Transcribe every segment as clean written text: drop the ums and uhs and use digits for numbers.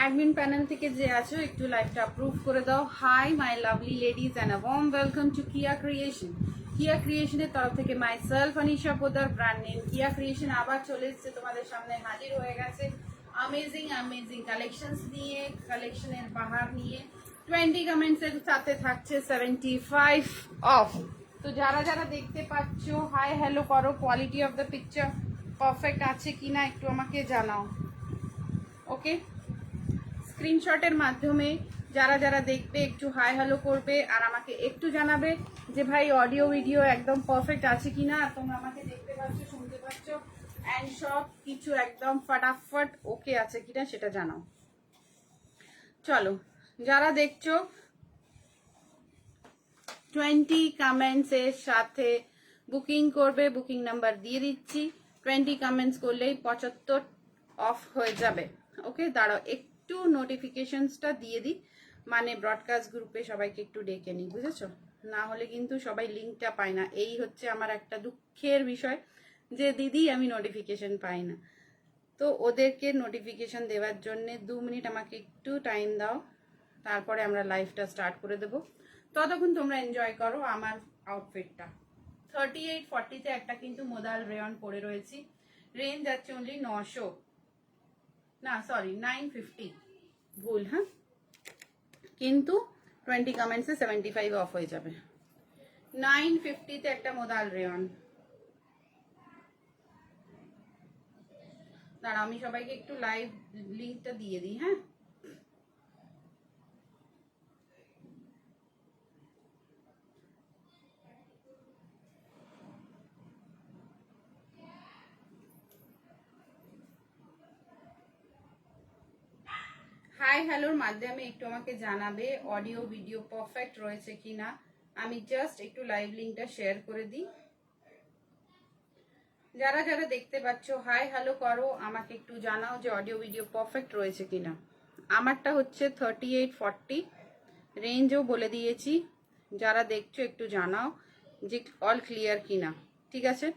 Admin panel থেকে যে আছো একটু লাইভটা অ্যাপ্রুভ করে দাও। Hi my lovely ladies and a warm welcome to কিয়া ক্রিয়েশন। কিয়া ক্রিয়েশনের তরফ থেকে my self Anisha Podar, brand name কিয়া ক্রিয়েশন, আবার চলে এসছে তোমাদের সামনে, হাজির হয়ে গেছে অ্যামেজিং অ্যামেজিং কালেকশনস নিয়ে, কালেকশনের বাহার নিয়ে। 20 কমেন্টসের সাথে থাকছে 75 অফ। তো যারা যারা দেখতে পাচ্ছ হাই হ্যালো করো, quality of the picture perfect আছে কিনা একটু আমাকে জানাও। ওকে, স্ক্রিনশটের মাধ্যমে যারা যারা দেখবে একটু হাই হ্যালো করবে আর আমাকে একটু জানাবে যে ভাই অডিও ভিডিও একদম পারফেক্ট আছে কিনা, আর তোমরা আমাকে দেখতে পাচ্ছ, শুনতে পাচ্ছ, অ্যান্ড সব কিছু একদম ফটাফট ওকে আছে কিনা সেটা জানাও। চলো, যারা দেখছো 20 কমেন্টস এর সাথে বুকিং করবে, বুকিং নাম্বার দিয়ে দিচ্ছি। 20 কমেন্টস করলেই 75 অফ হয়ে যাবে। ওকে, দাঁড়াও একটু নোটিফিকেশনসটা দিয়ে দিই, মানে ব্রডকাস্ট গ্রুপে সবাইকে একটু ডেকে নিই, বুঝেছো? না হলে কিন্তু সবাই লিঙ্কটা পায় না, এই হচ্ছে আমার একটা দুঃখের বিষয় যে দিদি আমি নোটিফিকেশন পাই না। তো ওদেরকে নোটিফিকেশন দেওয়ার জন্য 2 মিনিট আমাকে একটু টাইম দাও, তারপরে আমরা লাইভটা স্টার্ট করে দেবো। ততক্ষণ তোমরা এনজয় করো আমার আউটফিটটা। 3840-তে একটা কিন্তু মোদাল রেয়ন পরে রয়েছি, রেঞ্জ যাচ্ছে অনলি 900, না সরি 950, ভুল, হ্যাঁ, কিন্তু 20 কমেন্টসে 75 অফ হয়ে যাবে। 950-তে একটা মোদাল রেয়ন। দাঁড়া আমি সবাইকে একটু লাইভ লিঙ্কটা দিয়ে দিই। হ্যাঁ, হাই হ্যালোর মাধ্যমে একটু আমাকে জানাবে অডিও ভিডিও পারফেক্ট রয়েছে কিনা। আমি জাস্ট একটু লাইভ লিঙ্কটা শেয়ার করে দিই। যারা যারা দেখতে পাচ্ছ হাই হ্যালো করো, আমাকে একটু জানাও যে অডিও ভিডিও পারফেক্ট রয়েছে কিনা। আমারটা হচ্ছে 3840, রেঞ্জও বলে দিয়েছি। যারা দেখছো একটু জানাও যে অল ক্লিয়ার কিনা। ঠিক আছে,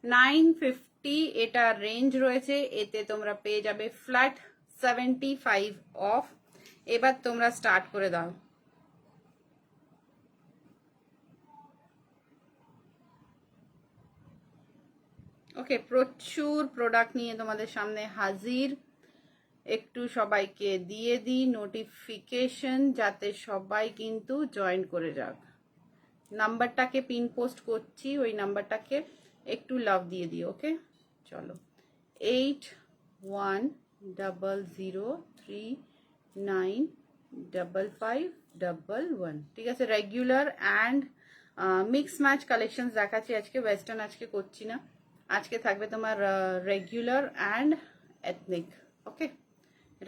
950 এটা রেঞ্জ রয়েছে, এতে তোমরা পেয়ে যাবে ফ্ল্যাট 75 অফ। এবার তোমরা স্টার্ট করে দাও। ওকে, প্রচুর প্রোডাক্ট নিয়ে তোমাদের সামনে হাজির। একটু সবাইকে দিয়ে দিই নোটিফিকেশন যাতে সবাই কিন্তু জয়েন করে যাক। নাম্বারটাকে পিন পোস্ট করছি, ওই নাম্বারটাকে একটু লাভ দিয়ে দিও। ওকে, চলো 8110395511। ঠিক আছে, regular and mix match collection দেখাচ্ছি আজকে, ওয়েস্টার্ন আজকে করছি না। আজকে থাকবে তোমার regular and ethnic. Okay,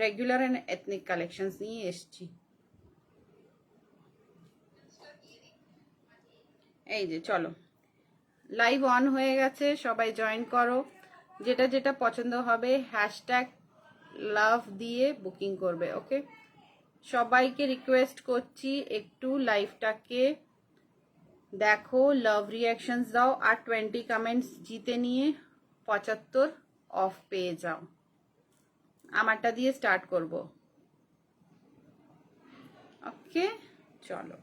regular and ethnic collections নিয়ে এসছি। এই যে চলো, লাইভ অন হয়ে গেছে, সবাই জয়েন করো। যেটা যেটা পছন্দ হবে হ্যাশট্যাগ লাভ দিয়ে বুকিং করবে। ওকে, সবাইকে রিকোয়েস্ট করছি একটু লাইভটাকে দেখো, লাভ রিয়াকশনস দাও, আর 20 কমেন্টস জিতে নিয়ে 75 অফ পেয়ে যাও। আমারটা দিয়ে স্টার্ট করব। ওকে, চলো।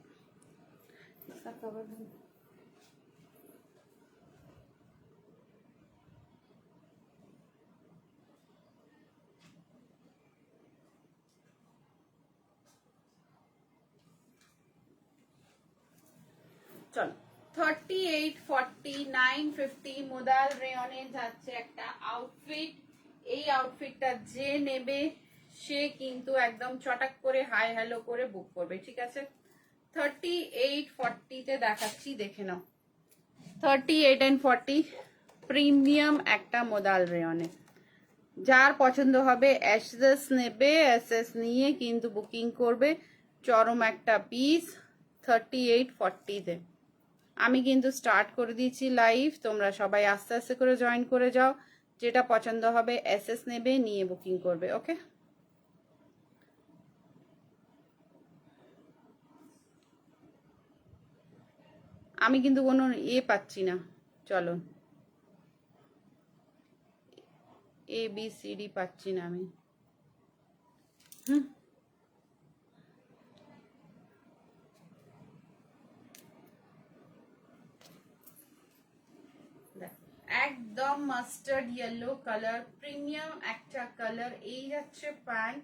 চলো, 3840 950 মোদাল রেয়নে যাচ্ছে একটা আউটফিট। এই আউটফিটটা যে নেবে সে কিন্তু একদম চটাক করে হাই হ্যালো করে বুক করবে। ঠিক আছে, 3840-তে দেখাচ্ছি, দেখে নাও। 38 and 40 প্রিমিয়াম একটা মোদাল রেয়নে। যার পছন্দ হবে এসএস নেবে, এসএস নিয়ে কিন্তু বুকিং করবে। চরম একটা পিস 3840-তে। আমি কিন্তু স্টার্ট করে দিয়েছি লাইভ, তোমরা সবাই আস্তে আস্তে করে জয়েন করে যাও। যেটা পছন্দ হবে এসএস নেবে, নিয়ে বুকিং করবে। ওকে, আমি কিন্তু কোনো পাচ্ছি না। চলো, ABCD পাচ্ছি না আমি। একদম মাস্টার্ড ইয়েলো কালার, প্রিমিয়াম একটা কালার। এই যাচ্ছে pant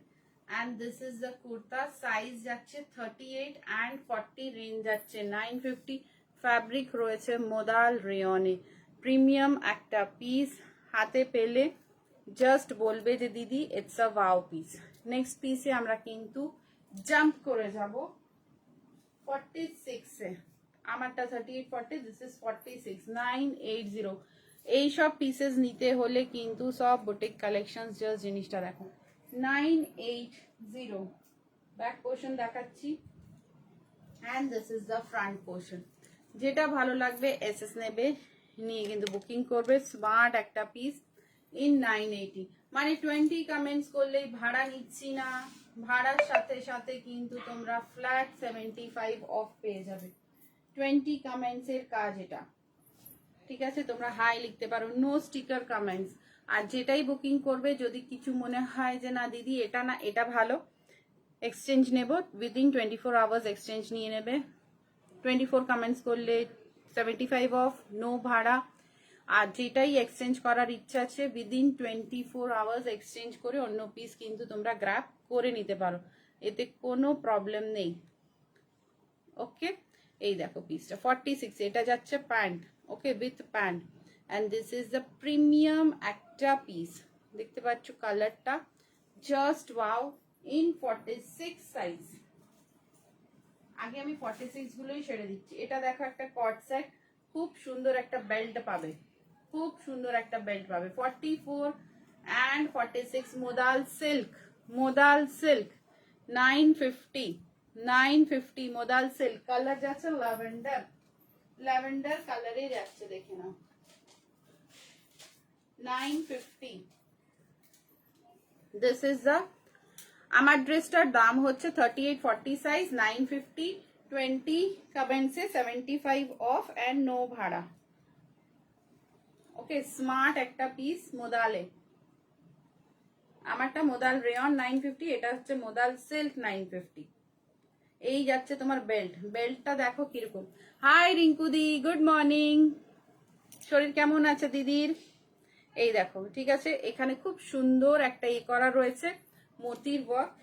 and this is the kurta, size যাচ্ছে 38 and 40, রেঞ্জ যাচ্ছে 950। ফ্যাব্রিক রয়েছে মোদাল রেয়নে, প্রিমিয়াম একটা পিস। হাতে পেলে জাস্ট বলবে যে দিদি it's a wow piece. Next পিসে আমরা কিন্তু জাম্প করে যাব 46 এ। আমারটা 38 40, দিস ইজ 46 980। এইসব পিসেস নিতে হলে কিন্তু সব বুটিক কালেকশন। জাস্ট জিনিসটা দেখো 980। ব্যাক পোর্শন দেখাচ্ছি and this is the front portion. যেটা ভালো লাগবে এসএস নেবে, নিয়ে কিন্তু বুকিং করবে। স্মার্ট একটা পিস ইন 980। মানে 20 কমেন্টস করলেই ভাড়া নিচ্ছি না, ভাড়ার সাথে সাথে কিন্তু তোমরা ফ্ল্যাট 75 অফ পেয়ে যাবে। 20 কমেন্টস এর কাজ এটা, ঠিক আছে? তোমরা হাই লিখতে পারো, নো স্টিকার কমেন্টস। আর যেটাই বুকিং করবে, যদি কিছু মনে হয় যে না দিদি এটা না এটা ভালো, এক্সচেঞ্জ নেব, উইদিন 24 আওয়ার্স এক্সচেঞ্জ নিয়ে নেবে। 24 কমেন্টস করলে 75 অফ, নো ভাড়া। আর যেটাই এক্সচেঞ্জ করার ইচ্ছা আছে উইদিন 24 আওয়ার্স এক্সচেঞ্জ করে অন্য পিস কিন্তু তোমরা গ্র্যাব করে নিতে পারো, এতে কোনো প্রবলেম নেই। ওকে, এই দেখো পিসটা 46, এটা যাচ্ছে pant, okay, with pant. And this is the premium একটা পিস, দেখতে পাচ্ছ কালারটা জাস্ট ওয়াও ইন 46 সাইজ। আগে আমি 46 গুলোই সেরে দিচ্ছি। এটা দেখো একটা কট সেট, খুব সুন্দর একটা বেল্ট পাবে, খুব সুন্দর একটা বেল্ট পাবে। 44 and 46 modal silk, modal silk 950, 950 modal silk. Colour যাচ্ছে ল্যাভেন্ডার, ল্যাভেন্ডার কালারে যাচ্ছে, দেখে নাও 950। দিস ইজ দ্য, আমার ড্রেসটার দাম হচ্ছে 38 40 সাইজ 950। 20 কমেন্টসে 75 অফ অ্যান্ড নো ভাড়া। ওকে, স্মার্ট একটা পিস মোদালে। আমারটা মোদাল রেয়ন 950, এটা হচ্ছে মোদাল সিল্ক 950। এই যাচ্ছে তোমার বেল্ট, বেল্টটা দেখো কিরকম। হাই রিঙ্কুদি, গুড মর্নিং। শরীর কেমন আছে দিদির? এই দেখো, ঠিক আছে, এখানে খুব সুন্দর একটা করা রয়েছে মতির ওয়ার্ক,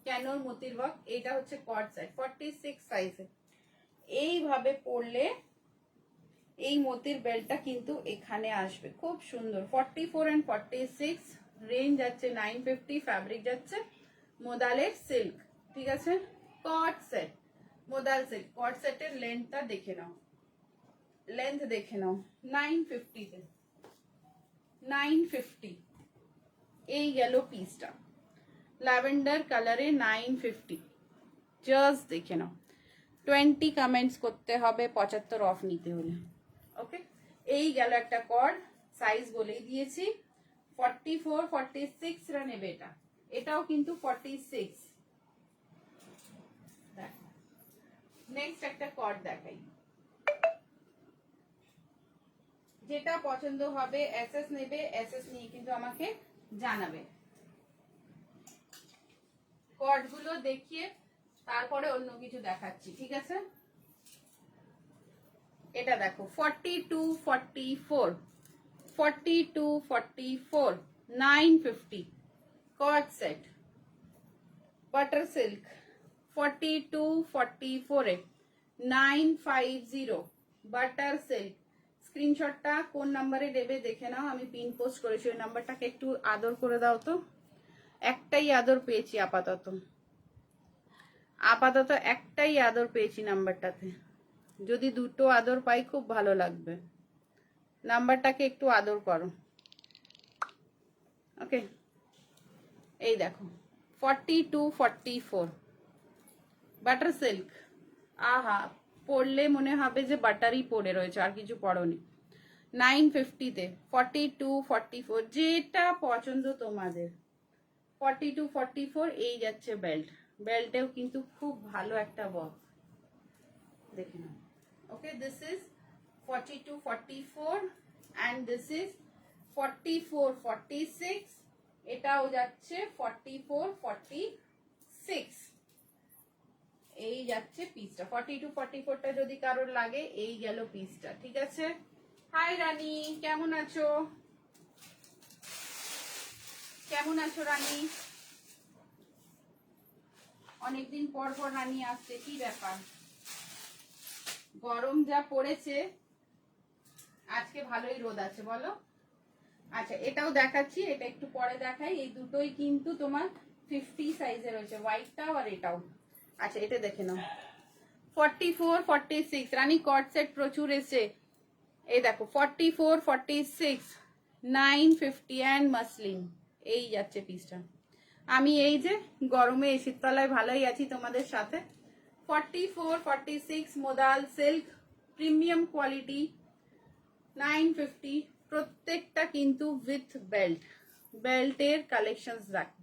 কেন মতির ওয়ার্ক। এটা হচ্ছে কট সেট 46 সাইজে। এইভাবে পরলে এই মতির বেল্টটা কিন্তু এখানে আসবে, খুব সুন্দর। 44 and 46, রেঞ্জ যাচ্ছে 950, ফ্যাব্রিক যাচ্ছে মোদালের সিল্ক, ঠিক আছে? কট সেট, মোদাল সেট। কট সেটের লেন্থটা দেখে নাও, লেন্থ দেখে নাও 950 তে, 950। এই গেল পিসটা ল্যাভেন্ডার কালারে 950, জাস্ট দেখে নাও। 20 কমেন্টস করতে হবে 75 অফ নিতে হলে। ওকে, এই গেল একটা কর্ড, সাইজ বলেই দিয়েছি 44 46 রা নেবে এটা, এটাও কিন্তু 46। নেক্সট একটা কর্ড দেখাই, যেটা পছন্দ হবে এসএস নেবে, এসএস নিয়ে কিন্তু আমাকে জানাবে। কর্ড গুলো দেখিয়ে তারপরে অন্য কিছু দেখাচ্ছি, ঠিক আছে? এটা দেখো 42 44, 42 44 950 কট সেট, বাটার সিল্ক 42 44 এ 950 বাটার সিল্ক। স্ক্রিনশটটা কোন নাম্বারে দেবে দেখে নাও, আমি পিন পোস্ট করেছি, ওই নাম্বারটাকে একটু আদর করে দাও তো। একটাই আদর পেয়েছি আপাতত, আপাতত একটাই আদর পেয়েছি নাম্বারটাতে। যদি দুটো আদর পাই খুব ভালো লাগবে। নাম্বারটাকে একটু আদর করো। ওকে, এই দেখো 42 44 বাটার সিল্ক। আহা, পরলে মনে হবে যে বাটারই পরে রয়েছে, আর কিছু পরনি। 950 তে 42 44, যেটা পছন্দ তোমাদের। 42 44, এই যাচ্ছে বেল্ট, বেল্টেও কিন্তু খুব ভালো একটা ওয়ার্ক, দেখে নাও। ওকে, this is 42 44 and this is 44 46, এটাও যাচ্ছে 44 44। পিসটা 42-44টা যদি কারোর লাগে এই গেল পিসটা, ঠিক আছে। হাই রানী, কেমন আছো? কেমন আছো রানী? অনেকদিন পর পর রানী আসছে, কি ব্যাপার? গরম যা পড়েছে, আজকে ভালোই রোদ আছে বলো। আচ্ছা এটাও দেখাচ্ছি, এটা একটু পরে দেখাই। এই দুটোই কিন্তু তোমার 50 সাইজের রয়েছে, হোয়াইটটাও আর এটাও। আচ্ছা এটা দেখে নাও, 44-46 রানী কট সেট প্রচুর এসে। এই দেখো 44-46 950 অ্যান্ড মাসলিন, এই যাচ্ছে পিসটা। আমি এই যে গরমে এসির তলায় ভালোই আছি তোমাদের সাথে। 44-46 মোদাল সিল্ক, প্রিমিয়াম কোয়ালিটি, 950, প্রত্যেকটা কিন্তু উইথ বেল্ট, বেল্টের কালেকশনস রাখো।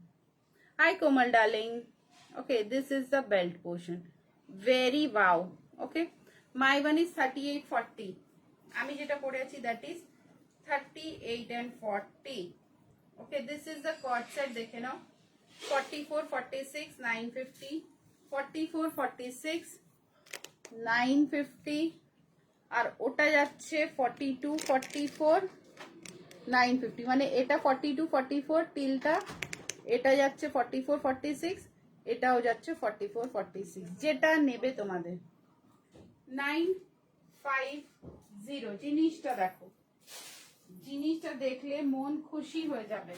Hi Komal darling, okay this is the belt portion, very wow. Okay my one is 38-40, আমি যেটা পরে আছি that is 38 and 40। Okay this is the co-ord set, দেখে নাও। 44-46 950, 44-46 950, আর ওটা যাচ্ছে 42-44 950, মানে এটা 42-44 টিলটা, এটা যাচ্ছে 44-46, এটাও যাচ্ছে 44-46, যেটা নেবে তোমাদের 950। জিনিসটা দেখো, জিনিসটা দেখলে মন খুশি হয়ে যাবে।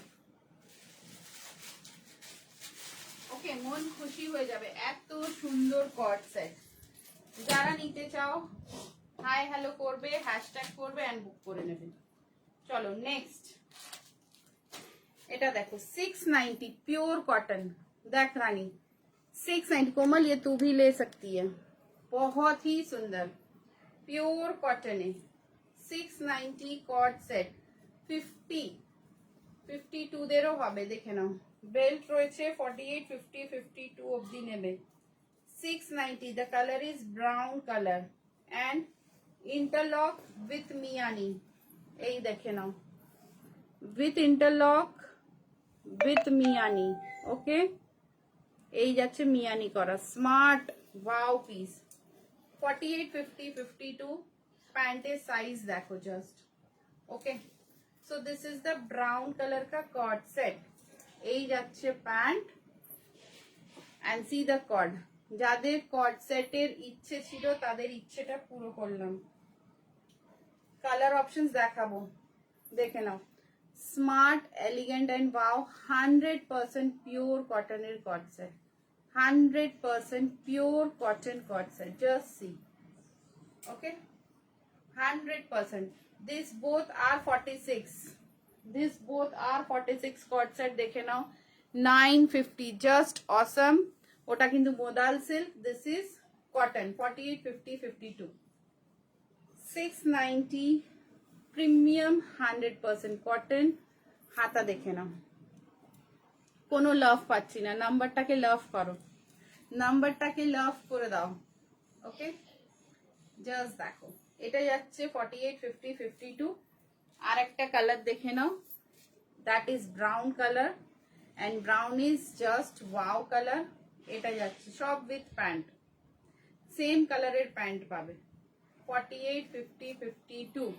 ওকে মন খুশি হয়ে যাবে, এত সুন্দর কট সেট। যারা নিতে চাও হাই হ্যালো করবে, হ্যাশট্যাগ করবে এন্ড বুক করে নেবে। চলো নেক্সট, এটা দেখো 690 प्योर कॉटन। देख रानी 690, कोमल ये तू भी ले सकती है, बहुत ही सुंदर प्योर कॉटन है। 690 कॉट सेट, 52 দেরও হবে, দেখে নাও। বেল্ট রয়েছে 48, 50, 52 অবধি নেবে। 690, the color is brown color and interlock with মিয়ানি, এই দেখে নাও, with interlock with মিয়ানি। ওকে এই যাচ্ছে মিয়ানি করা, স্মার্ট ওয়াও পিস। 48, 50, 52 প্যান্টের সাইজ দেখো just. Okay so this is the brown colour কা কর্ড সেট, এই যাচ্ছে pant and see the co-ord. যাদের কর্ড সেটের ইচ্ছে ছিল তাদের ইচ্ছেটা পুরো করলাম। কালার অপশনস দেখাবো, দেখে নাও। Smart, elegant and wow, 100% pure কটনের cord set, 100% pure cotton cord set, just see. Okay 100%, this both are 46, this both are 46 cord set, দেখে নাও 950, জাস্ট অসম। ওটা কিন্তু modal silk, this is cotton 48, 50, 52। 690 premium 100% cotton. হাতা দেখে নাও, কোনো লাভ পাচ্ছি না, নাম্বারটাকে লাভ করো, নাম্বারটাকে লাভ করে দাও। ওকে জাস্ট দেখো, এটা যাচ্ছে 48, 50, 52। আর একটা কালার দেখে নাও, that is brown colour and brown is just wow colour. এটা যাচ্ছে সব উইথ প্যান্ট, সেম কালারের প্যান্ট পাবে। 48, 50, 52।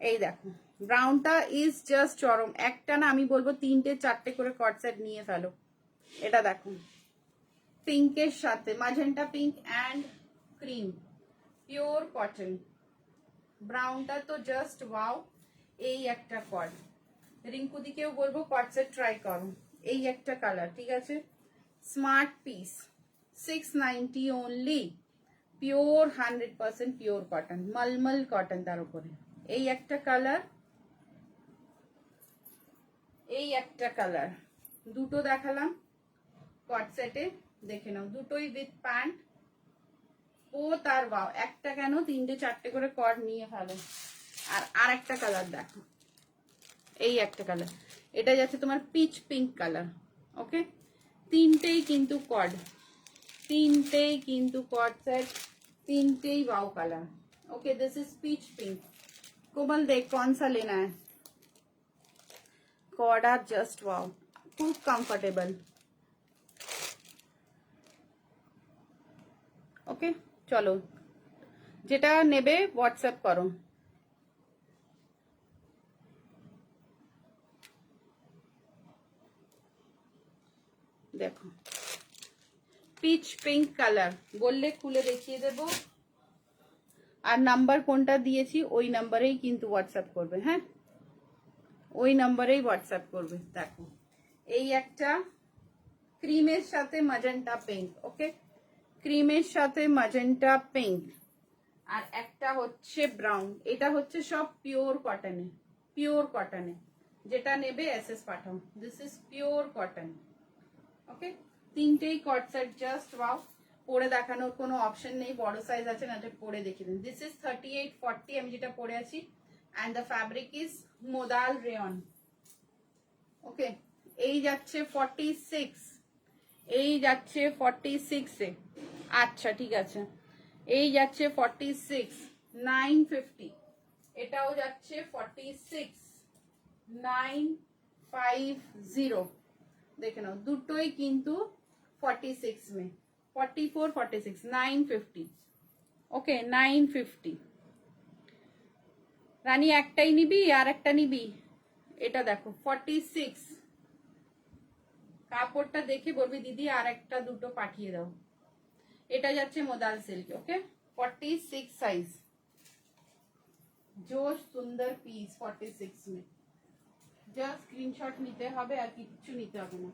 এই দেখো ব্রাউনটা ইজ জাস্ট চরম, একটা না আমি বলবো 3টে 4টে করে কট সেট নিয়ে ফেলো। এটা দেখো পিঙ্কের সাথে, magenta pink and cream, pure cotton. ব্রাউনটা তো জাস্ট ওয়াও। এই একটা কট, রিঙ্কুদিকেও বলবো কট সেট ট্রাই করো। এই একটা কালার, ঠিক আছে, smart piece, 690 only, pure 100% pure cotton, mulmul cotton তার উপরে। এই একটা কালার, এই একটা কালার, দুটো দেখালাম কট সেটে, দেখে নাও দুটোই উইথ প্যান্ট। ও তার ওয়াও, একটা কেন 3টে 4টে করে কট নিয়ে ফেলো। আর একটা কালার দেখো, এই একটা কালার, এটা যাচ্ছে তোমার পিচ পিঙ্ক কালার। ওকে 3টেই কিন্তু কট, 3টেই কিন্তু কট সেট, 3টেই wow colour. Okay this is peach pink. Komal देख कौन सा लेना है। कॉर्ड आर जस्ट वाव, खूब कंफर्टेबल। ওকে, চলো যেটা নেবে হোয়াটসঅ্যাপ করো। দেখো পিচ পিঙ্ক কালার, বললে খুলে দেখিয়ে দেবো। আর নাম্বার কোনটা দিয়েছি ওই নাম্বারেই কিন্তু হোয়াটসঅ্যাপ করবে, হ্যাঁ ওই নাম্বারেই হোয়াটসঅ্যাপ করবে। দেখো এই একটা ক্রিমের সাথে ম্যাজেন্টা পিঙ্ক, ওকে ক্রিমের সাথে ম্যাজেন্টা পিঙ্ক, আর একটা হচ্ছে ব্রাউন। এটা হচ্ছে সব পিওর কটনে, পিওর কটনে। যেটা নেবে এসএস পাঠাও। This is pure cotton, okay তিনটেই কট সেট, জাস্ট ওয়াও। পরে দেখানোর কোনো অপশন নেই, বড় সাইজ আছে না, এটা পরে দেখিয়ে দিন। দিস ইজ 38-40, আমি যেটা পরে আছি। And the fabric is modal rayon, okay এই যাচ্ছে 46, এই যাচ্ছে 46-এ। আচ্ছা ঠিক আছে, এই যাচ্ছে 46, 950। এটাও যাচ্ছে 46, 950। দেখে নাও দুটোই কিন্তু 46 মে, 44, 46, 950, ওকে 950। রানী একটাই নিবি আর একটা নিবি? এটা দেখো 46, কাপড়টা দেখে বলবি দিদি আর একটা দুটো পাঠিয়ে দাও। এটা যাচ্ছে মোদাল সিল্ক, ওকে 46 সাইজ, জোশ সুন্দর পিস 46 মে। জাস্ট স্ক্রিনশট নিতে হবে আর কিচ্ছু নিতে হবে না,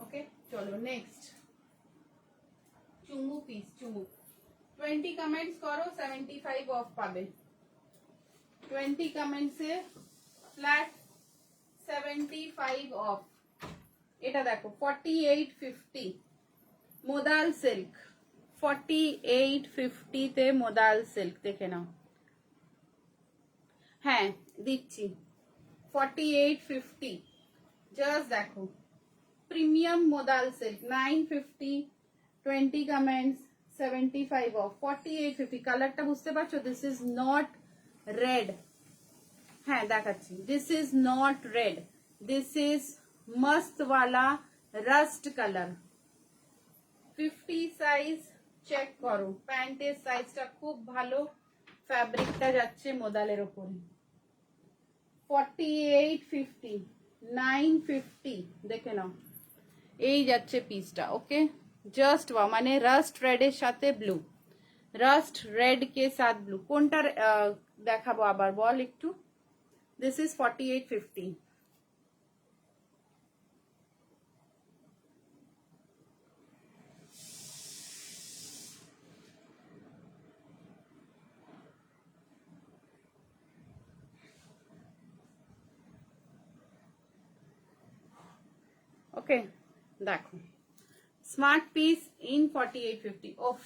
ওকে চলো নেক্সট। চুমু পিস, চুমু 20 কমেন্টস করো 75 অফ পাবে। 20 কমেন্টসে ফ্ল্যাট 75 অফ। এটা দেখো 4850 মোদাল সিল্ক, 4850 তে মোদাল সিল্ক, দেখে নাও। হ্যাঁ দিচ্ছি 4850, জাস্ট দেখো প্রিমিয়াম মোদাল সিল্ক 950, 20 কমেন্টস 75 অফ 4850। কালারটা বুঝতে পারছো? দিস ইজ নট রেড, হ্যাঁ দেখাচ্ছি, this is not red, this is মস্ত ওয়ালা রাস্ট কালার। 50 সাইজ চেক করো, প্যান্টের সাইজটা খুব ভালো, ফ্যাব্রিকটা যাচ্ছে মোদালের ওপরে। 4850, 950, দেখে নাও এই যাচ্ছে পিসটা, ওকে জাস্ট ওয়া, মানে রাস্ট রেড এর সাথে ব্লু, রাস্ট রেড কে সাথ ব্লু। কোনটা দেখাবো আবার বল একটু? This is 4850। ওকে দেখো smart piece in 4850 of,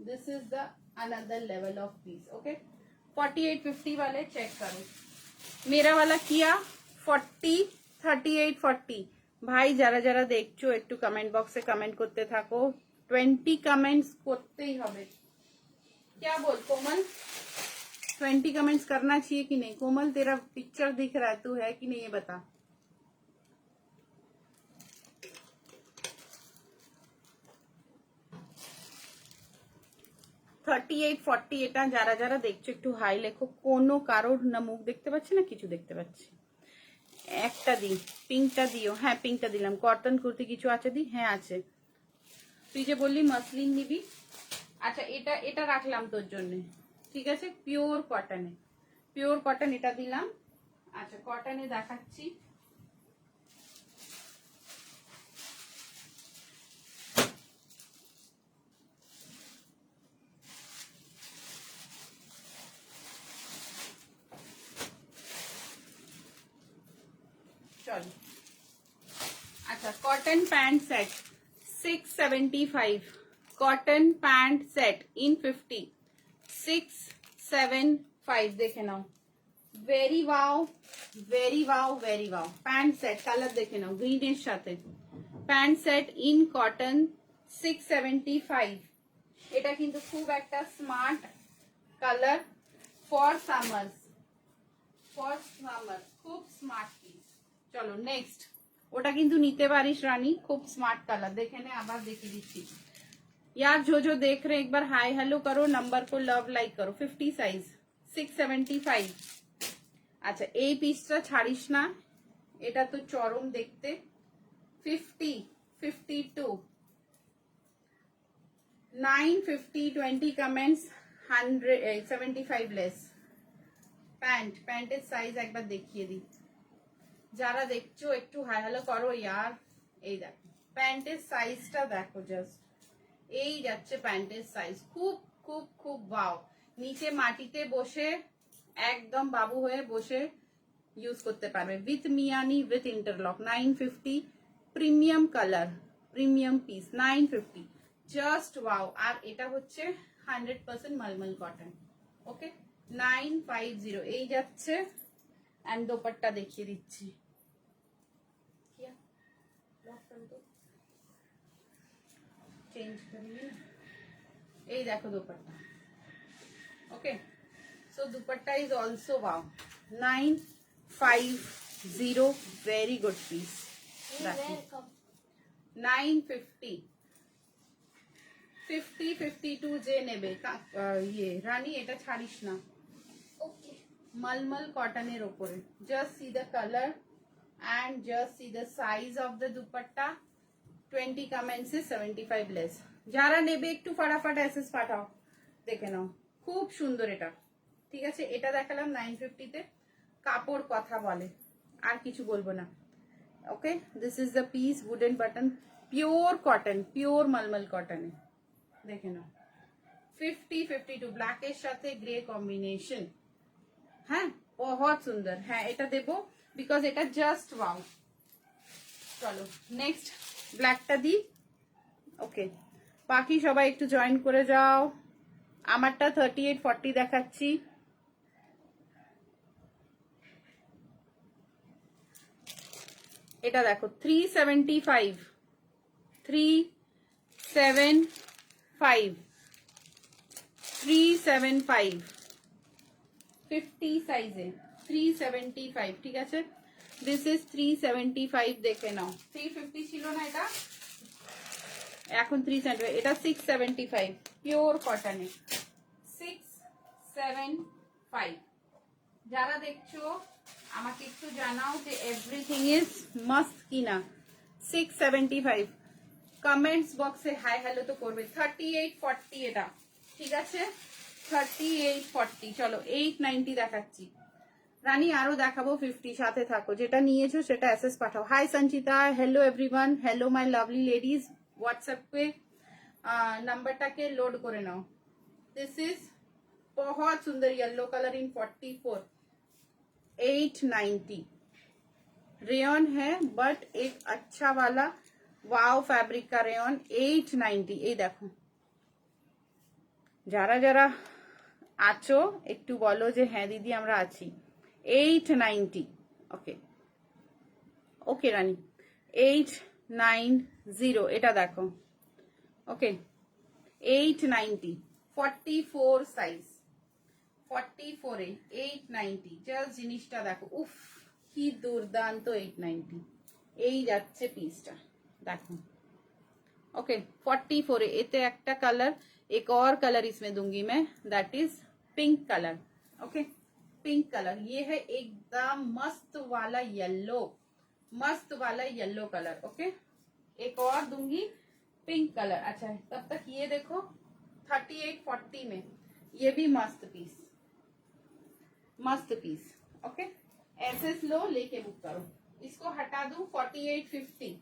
this is the another level of peace, okay 4850 वाले चेक करो। मेरा वाला किया 40, 38-40। ভাই যারা যারা দেখছো একটু কমেন্ট বক্সে কমেন্ট করতে থাকো, 20 कमेंट्स করতেই হবে। क्या बोल कोमल, 20 कमेंट्स करना चाहिए कि नहीं? कोमल तेरा पिक्चर दिख रहा है, तू है कि नहीं ये बता। $38-40, এটা যারা যারা দেখছো একটু হাই লেখো। কোনো কারোর না মুখ দেখতে পাচ্ছি না কিছু দেখতে পাচ্ছি। একটা দিই, পিঙ্কটা দিও। হ্যাঁ পিঙ্কটা দিলাম। কটন কুর্তি কিছু আছে দি? হ্যাঁ আছে। তুই যে বললি মাসলিন নিবি, আচ্ছা এটা এটা রাখলাম তোর জন্য, ঠিক আছে পিওর কটনে, পিওর কটন এটা দিলাম। আচ্ছা কটনে দেখাচ্ছি, চল। আচ্ছা cotton pant set 675, cotton pant set in 50, 675 দেখে নাও। Very wow, very wow, very wow. Pant set colour দেখে নাও গ্রিনের সাথে, প্যান্ট সেট ইন কটন 675। এটা কিন্তু খুব একটা smart colour for summers, for summer, খুব স্মার্ট পিস। চলো নেক্সট, ওটা কিন্তু নিতে পারিস রানী, খুব স্মার্ট কালার। দেখে নে, আবার দেখিয়ে দিচ্ছি। यार जो देख रहे हैं एक बार हाय हेलो करो, नंबर को लव लाइक करो। 50 সাইজ 675। আচ্ছা এই পিসটা ছাড়িস না, এটা তো চরম দেখতে। 50 52 950 20 কমেন্টস 175 লেস। প্যান্টের সাইজ একবার দেখিয়ে দিই, যারা দেখছো একটু হাই হ্যালো করো ইয়ার। এই দেখো প্যান্টের সাইজটা দেখো, জাস্ট এই যাচ্ছে প্যান্টের সাইজ। খুব খুব খুব ওয়াও। নিচে মাটিতে বসে একদম বাবু হয়ে বসে ইউজ করতে পারবে, উইথ মিয়ানি with interlock. 950 premium colour, premium piece 950, just wow. আর এটা হচ্ছে 100% মলমল কটন। ওকে 950 এই যাচ্ছে। এন্ড দোপাট্টা দেখিয়ে দিচ্ছি, চেঞ্জ করিয়ে এই দেখো dupatta. Okay so dupatta is also wow. 950 very good piece. 950 50 52 যে নেবে ইয়ে রানী এটা ছাড়িস না। ওকে মলমল কটনের উপরে, just see the colour and just see the size of the dupatta। 20 comments is 75 less। যারা নেবে একটু ফটাফট এসএস পাঠাও, দেখে নাও। খুব সুন্দর এটা, ঠিক আছে। এটা দেখালাম 950 তে, কাপড় কথা বলে, আর কিছু বলবো না। Okay this is the piece, wooden button, pure cotton, pure mulmul কটনে, দেখে নাও। 50 52 ব্ল্যাকের সাথে গ্রে কম্বিনেশন। হ্যাঁ বহুত সুন্দর। হ্যাঁ এটা দেবো বিকজ এটা জাস্ট ওয়াও। চলো নেক্সট ব্ল্যাকটা দিই। ওকে বাকি সবাই একটু জয়েন করে যাও। আমারটা 38 40 দেখাচ্ছি। এটা দেখো 375 375 375 50 সাইজে 375, ঠিক আছে। দিস ইজ 375, দেখে নাও। 350 ছিল না এটা, এখন 375। এটা 675 পিওর কটনে, 675। যারা দেখছো আমাকে একটু জানাও যে এভরিথিং ইজ মাস্ট কিনা। 675 কমেন্টস বক্সে হাই হ্যালো তো করবে। 38 40 এটা, ঠিক আছে। 38 40। চলো 890 দেখাচ্ছি রানী, আরো দেখাবো 50। সাথে থাকো, যেটা নিয়েছো সেটা এসএস পাঠাও। Hi Sanchita, hello everyone, hello my lovely ladies. হোয়াটসঅ্যাপে নাম্বারটাকে লোড করে নাও। दिस इज बहुत सुंदर येलो कलर इन 44। 890 रेयन है, बट एक अच्छा वाला वाओ फैब्रिक का रेयन। 890 এই দেখো। যারা যারা আছো একটু বলো যে হ্যাঁ দিদি আমরা আছি। 890। ওকে ওকে রানী 890 এটা দেখো। ওকে 890 44 সাইজ 44 এ 890। জাস্ট জিনিসটা দেখো, উফ কি দুর্দান্ত। 890 এই যাচ্ছে পিসটা, দেখো। ओके 44 है। इतने একটা कलर, एक और कलर इसमें दूंगी मैं, that is pink colour. Okay pink colour, ये है एकदम मस्त वाला येलो, मस्त वाला येलो कलर। ओके एक और दूंगी पिंक कलर। अच्छा तब तक ये देखो 38 40 में, ये भी मस्त पीस, मस्त पीस। ओके एसएस लो, लेके बुक करो। इसको हटा दूं 48 50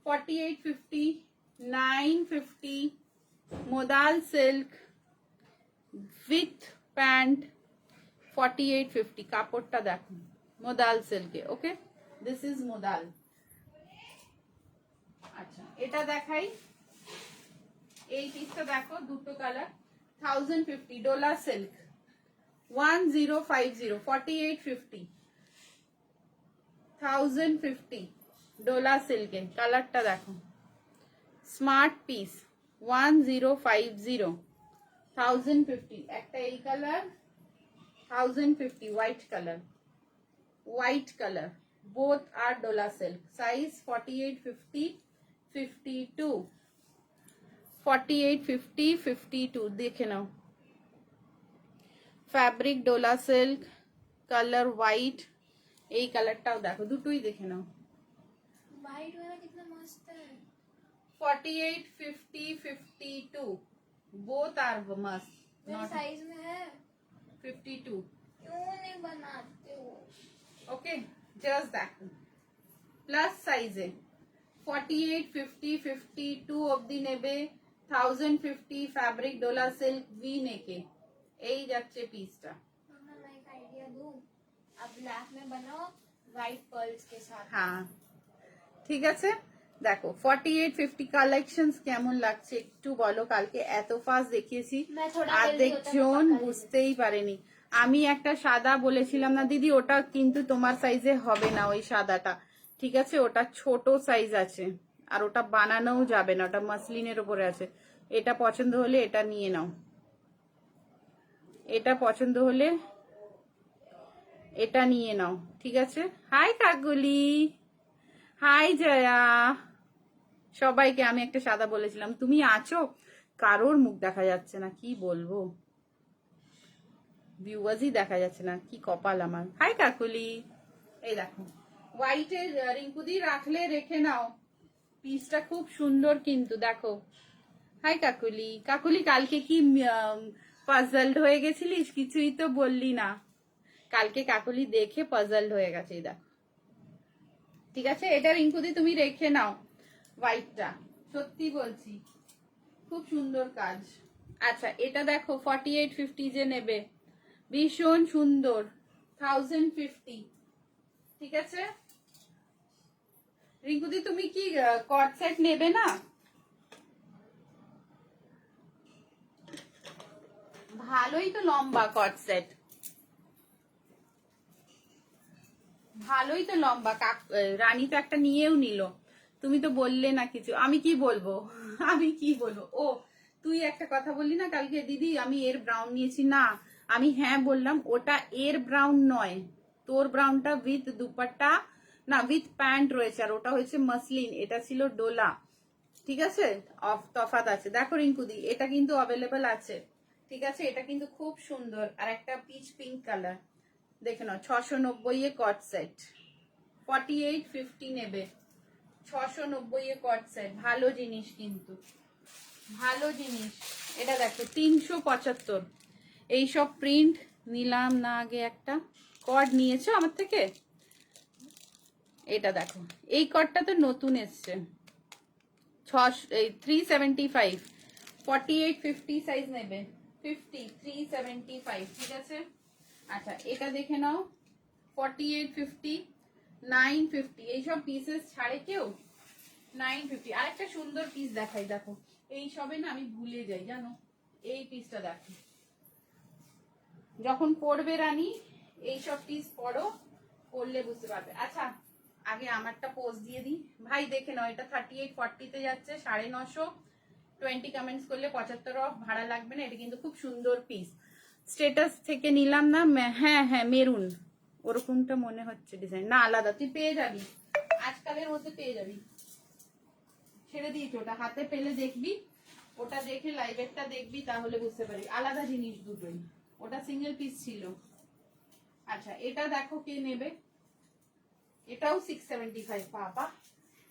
48 50 950 मोदाल सिल्क विथ पैंट 48 50। কাপড়টা দেখো মোদাল সিল্কে। ওকে দিস ইজ মোদাল। আচ্ছা এটা দেখাই, এই পিসটা দেখো, দুটো কালার। 1050 ডোলা সিল্ক 1050 48 50 1050 ডোলা সিল্কে। কালারটা দেখো, স্মার্ট পিস 1050 1050। একটা এই কালার 1050 white colour, white colour, both are dola silk. Size 48 50 52 48, 50, 52 দেখে নাও। Fabric dola silk, colour white, এই কালারটাও দেখো, দুটোই দেখে নাও। व्हाइट वाला कितना मस्त है। 48, 50, 52 बोथ आर मस्त। मेरे साइज में है। 52 क्यों नहीं बनाते हो? ओके, जस्ट देखो प्लस साइजे 48, 50, 52 অবধি নেবে। 1050 ফ্যাব্রিক ডোলা সিল্ক ভি নেকে, এই যাচ্ছে পিসটা। मैं एक आइडिया दूं, अब ब्लैक में बनाओ व्हाइट पर्ल्स के साथ। হ্যাঁ ঠিক আছে, দেখো 48, 50 কালেকশনস কেমন লাগছে একটু বলো। কালকে এত ফাস্ট দেখিয়েছি, मैं थोड़ा অর্ধেক जल्दी होता है, জন मैं पक्का ले বুঝতেই পারেনি। আমি একটা সাদা বলেছিলাম না দিদি, ওটা কিন্তু তোমার সাইজে হবে না ওই সাদাটা, ঠিক আছে? ওটা ছোট সাইজ আছে, আর ওটা বানানোও যাবে না, ওটা মাসলিনের উপরে আছে। এটা পছন্দ হলে এটা নিয়ে নাও, এটা পছন্দ হলে এটা নিয়ে নাও, ঠিক আছে? হাই কাকুলি, হাই জয়া, সবাইকে আমি একটা সাদা বলেছিলাম, তুমি আছো? কারোর মুখ দেখা যাচ্ছে না, কি বলবো, ভিউয়ার্সই দেখা যাচ্ছে না, কি কপাল আমার। হাই কাকুলি, এই দেখো হোয়াইটের রিঙ্কুদি রাখলে রেখে নাও, পিসটা খুব সুন্দর কিন্তু দেখো। হাই কাকুলি, কাকুলি কালকে কি পাজলড হয়ে গেছিলিস? কিছুই তো বললি না। কালকে কাকুলি দেখে পাজলড হয়ে গেছে, এই দেখো, ঠিক আছে? এটা রিঙ্কুদি তুমি রেখে নাও, হোয়াইটটা সত্যি বলছি খুব সুন্দর কাজ। আচ্ছা এটা দেখো 48, 50 যে নেবে, ভীষণ সুন্দর, 1050, ঠিক আছে? রিঙ্কুদি তুমি কি কট সেট নেবে না? ভালোই তো লম্বা কট সেট, ভালোই তো লম্বা। রানী তো একটা নিয়েও নিল, তুমি তো বললে না কিছু। আমি কি বলবো, আমি কি বলবো? ও তুই একটা কথা বললি না কালকে, দিদি আমি এর ব্রাউন নিয়েছি না, আমি হ্যাঁ বললাম, ওটা এর ব্রাউন নয়, তোর ব্রাউনটা উইথ দুপাট্টা না উইথ প্যান্ট রয়েছে, আর ওটা হচ্ছে মাসলিন, এটা ছিল ডোলা, ঠিক আছে? তফাৎ আছে। দেখো রিঙ্কুদি এটা কিন্তু অ্যাভেলেবেল আছে, ঠিক আছে? এটা কিন্তু খুব সুন্দর, আর একটা পিচ পিঙ্ক কালার দেখে নাও। 690 এ কট সেট, 48, 50 নেবে, 690 এ কট সেট, ভালো জিনিস কিন্তু, ভালো জিনিস। এটা দেখো 375, এইসব প্রিন্ট নিলাম না আগে? একটা কট নিয়েছো আমার থেকে, এটা দেখো এই কটটা তো নতুন এসছে, 375, 48, 50 সাইজ নেবে, 50, 375, ঠিক আছে? আচ্ছা এটা দেখে নাও 48, 50, 950, এইসব পিসেস ছাড়ে কেউ? 950। আরেকটা সুন্দর পিস দেখাই, দেখো এই সবে না আমি ভুলে যাই জানো, এই পিসটা দেখো, যখন পরবে রানী এইসব পিস পরো, পরলে বুঝতে পারবে। আচ্ছা আগে আমারটা পোজ দিয়ে দিই ভাই, দেখে নাও এটা 38, 40 তে যাচ্ছে 950, 20 কমেন্টস করলে 75 অফ, ভাড়া লাগবে না। এটা কিন্তু খুব সুন্দর পিস, স্টেটাস থেকে নিলাম না। হ্যাঁ হ্যাঁ মেরুন ওরকমটা মনে হচ্ছে ডিজাইন, না আলাদা, তুই পেয়ে যাবি আজকালের মধ্যে, পেয়ে যাবি। ছেড়ে দিয়েছি ওটা, হাতে পেলে দেখবি, ওটা দেখে লাইভেরটা দেখবি, তাহলে বুঝতে পারবি আলাদা জিনিস দুটোই, ওটা সিঙ্গেল পিস ছিল। আচ্ছা এটা দেখো কে নেবে, এটাও 675, বাবা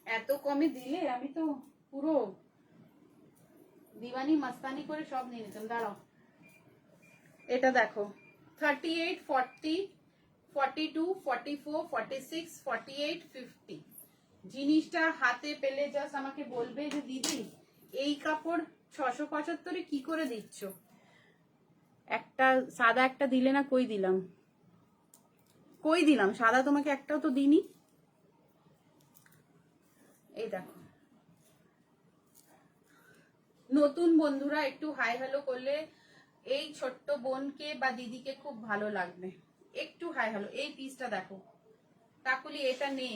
এত কমে দিলে, আমি তো পুরো দিওয়ানি মাস্তানি করে সব নিয়ে নিতাম। দাঁড়াও এটা দেখো 38, 40, 42, 44, 46, 48, 50, জিনিসটা হাতে পেলে জাস্ট আমাকে বলবে যে দিদি এই কাপড় 675 কি করে দিচ্ছ? একটা সাদা একটা দিলে না, কই দিলাম, কই দিলাম সাদা তোমাকে একটাও তো দিইনি। এই দেখো নতুন বন্ধুরা একটু হাই হ্যালো করলে এই ছোট্ট বোনকে বা দিদিকে খুব ভালো লাগবে, একটু হাই হ্যালো। এই পিসটা দেখো কাকুলি, এটা নে,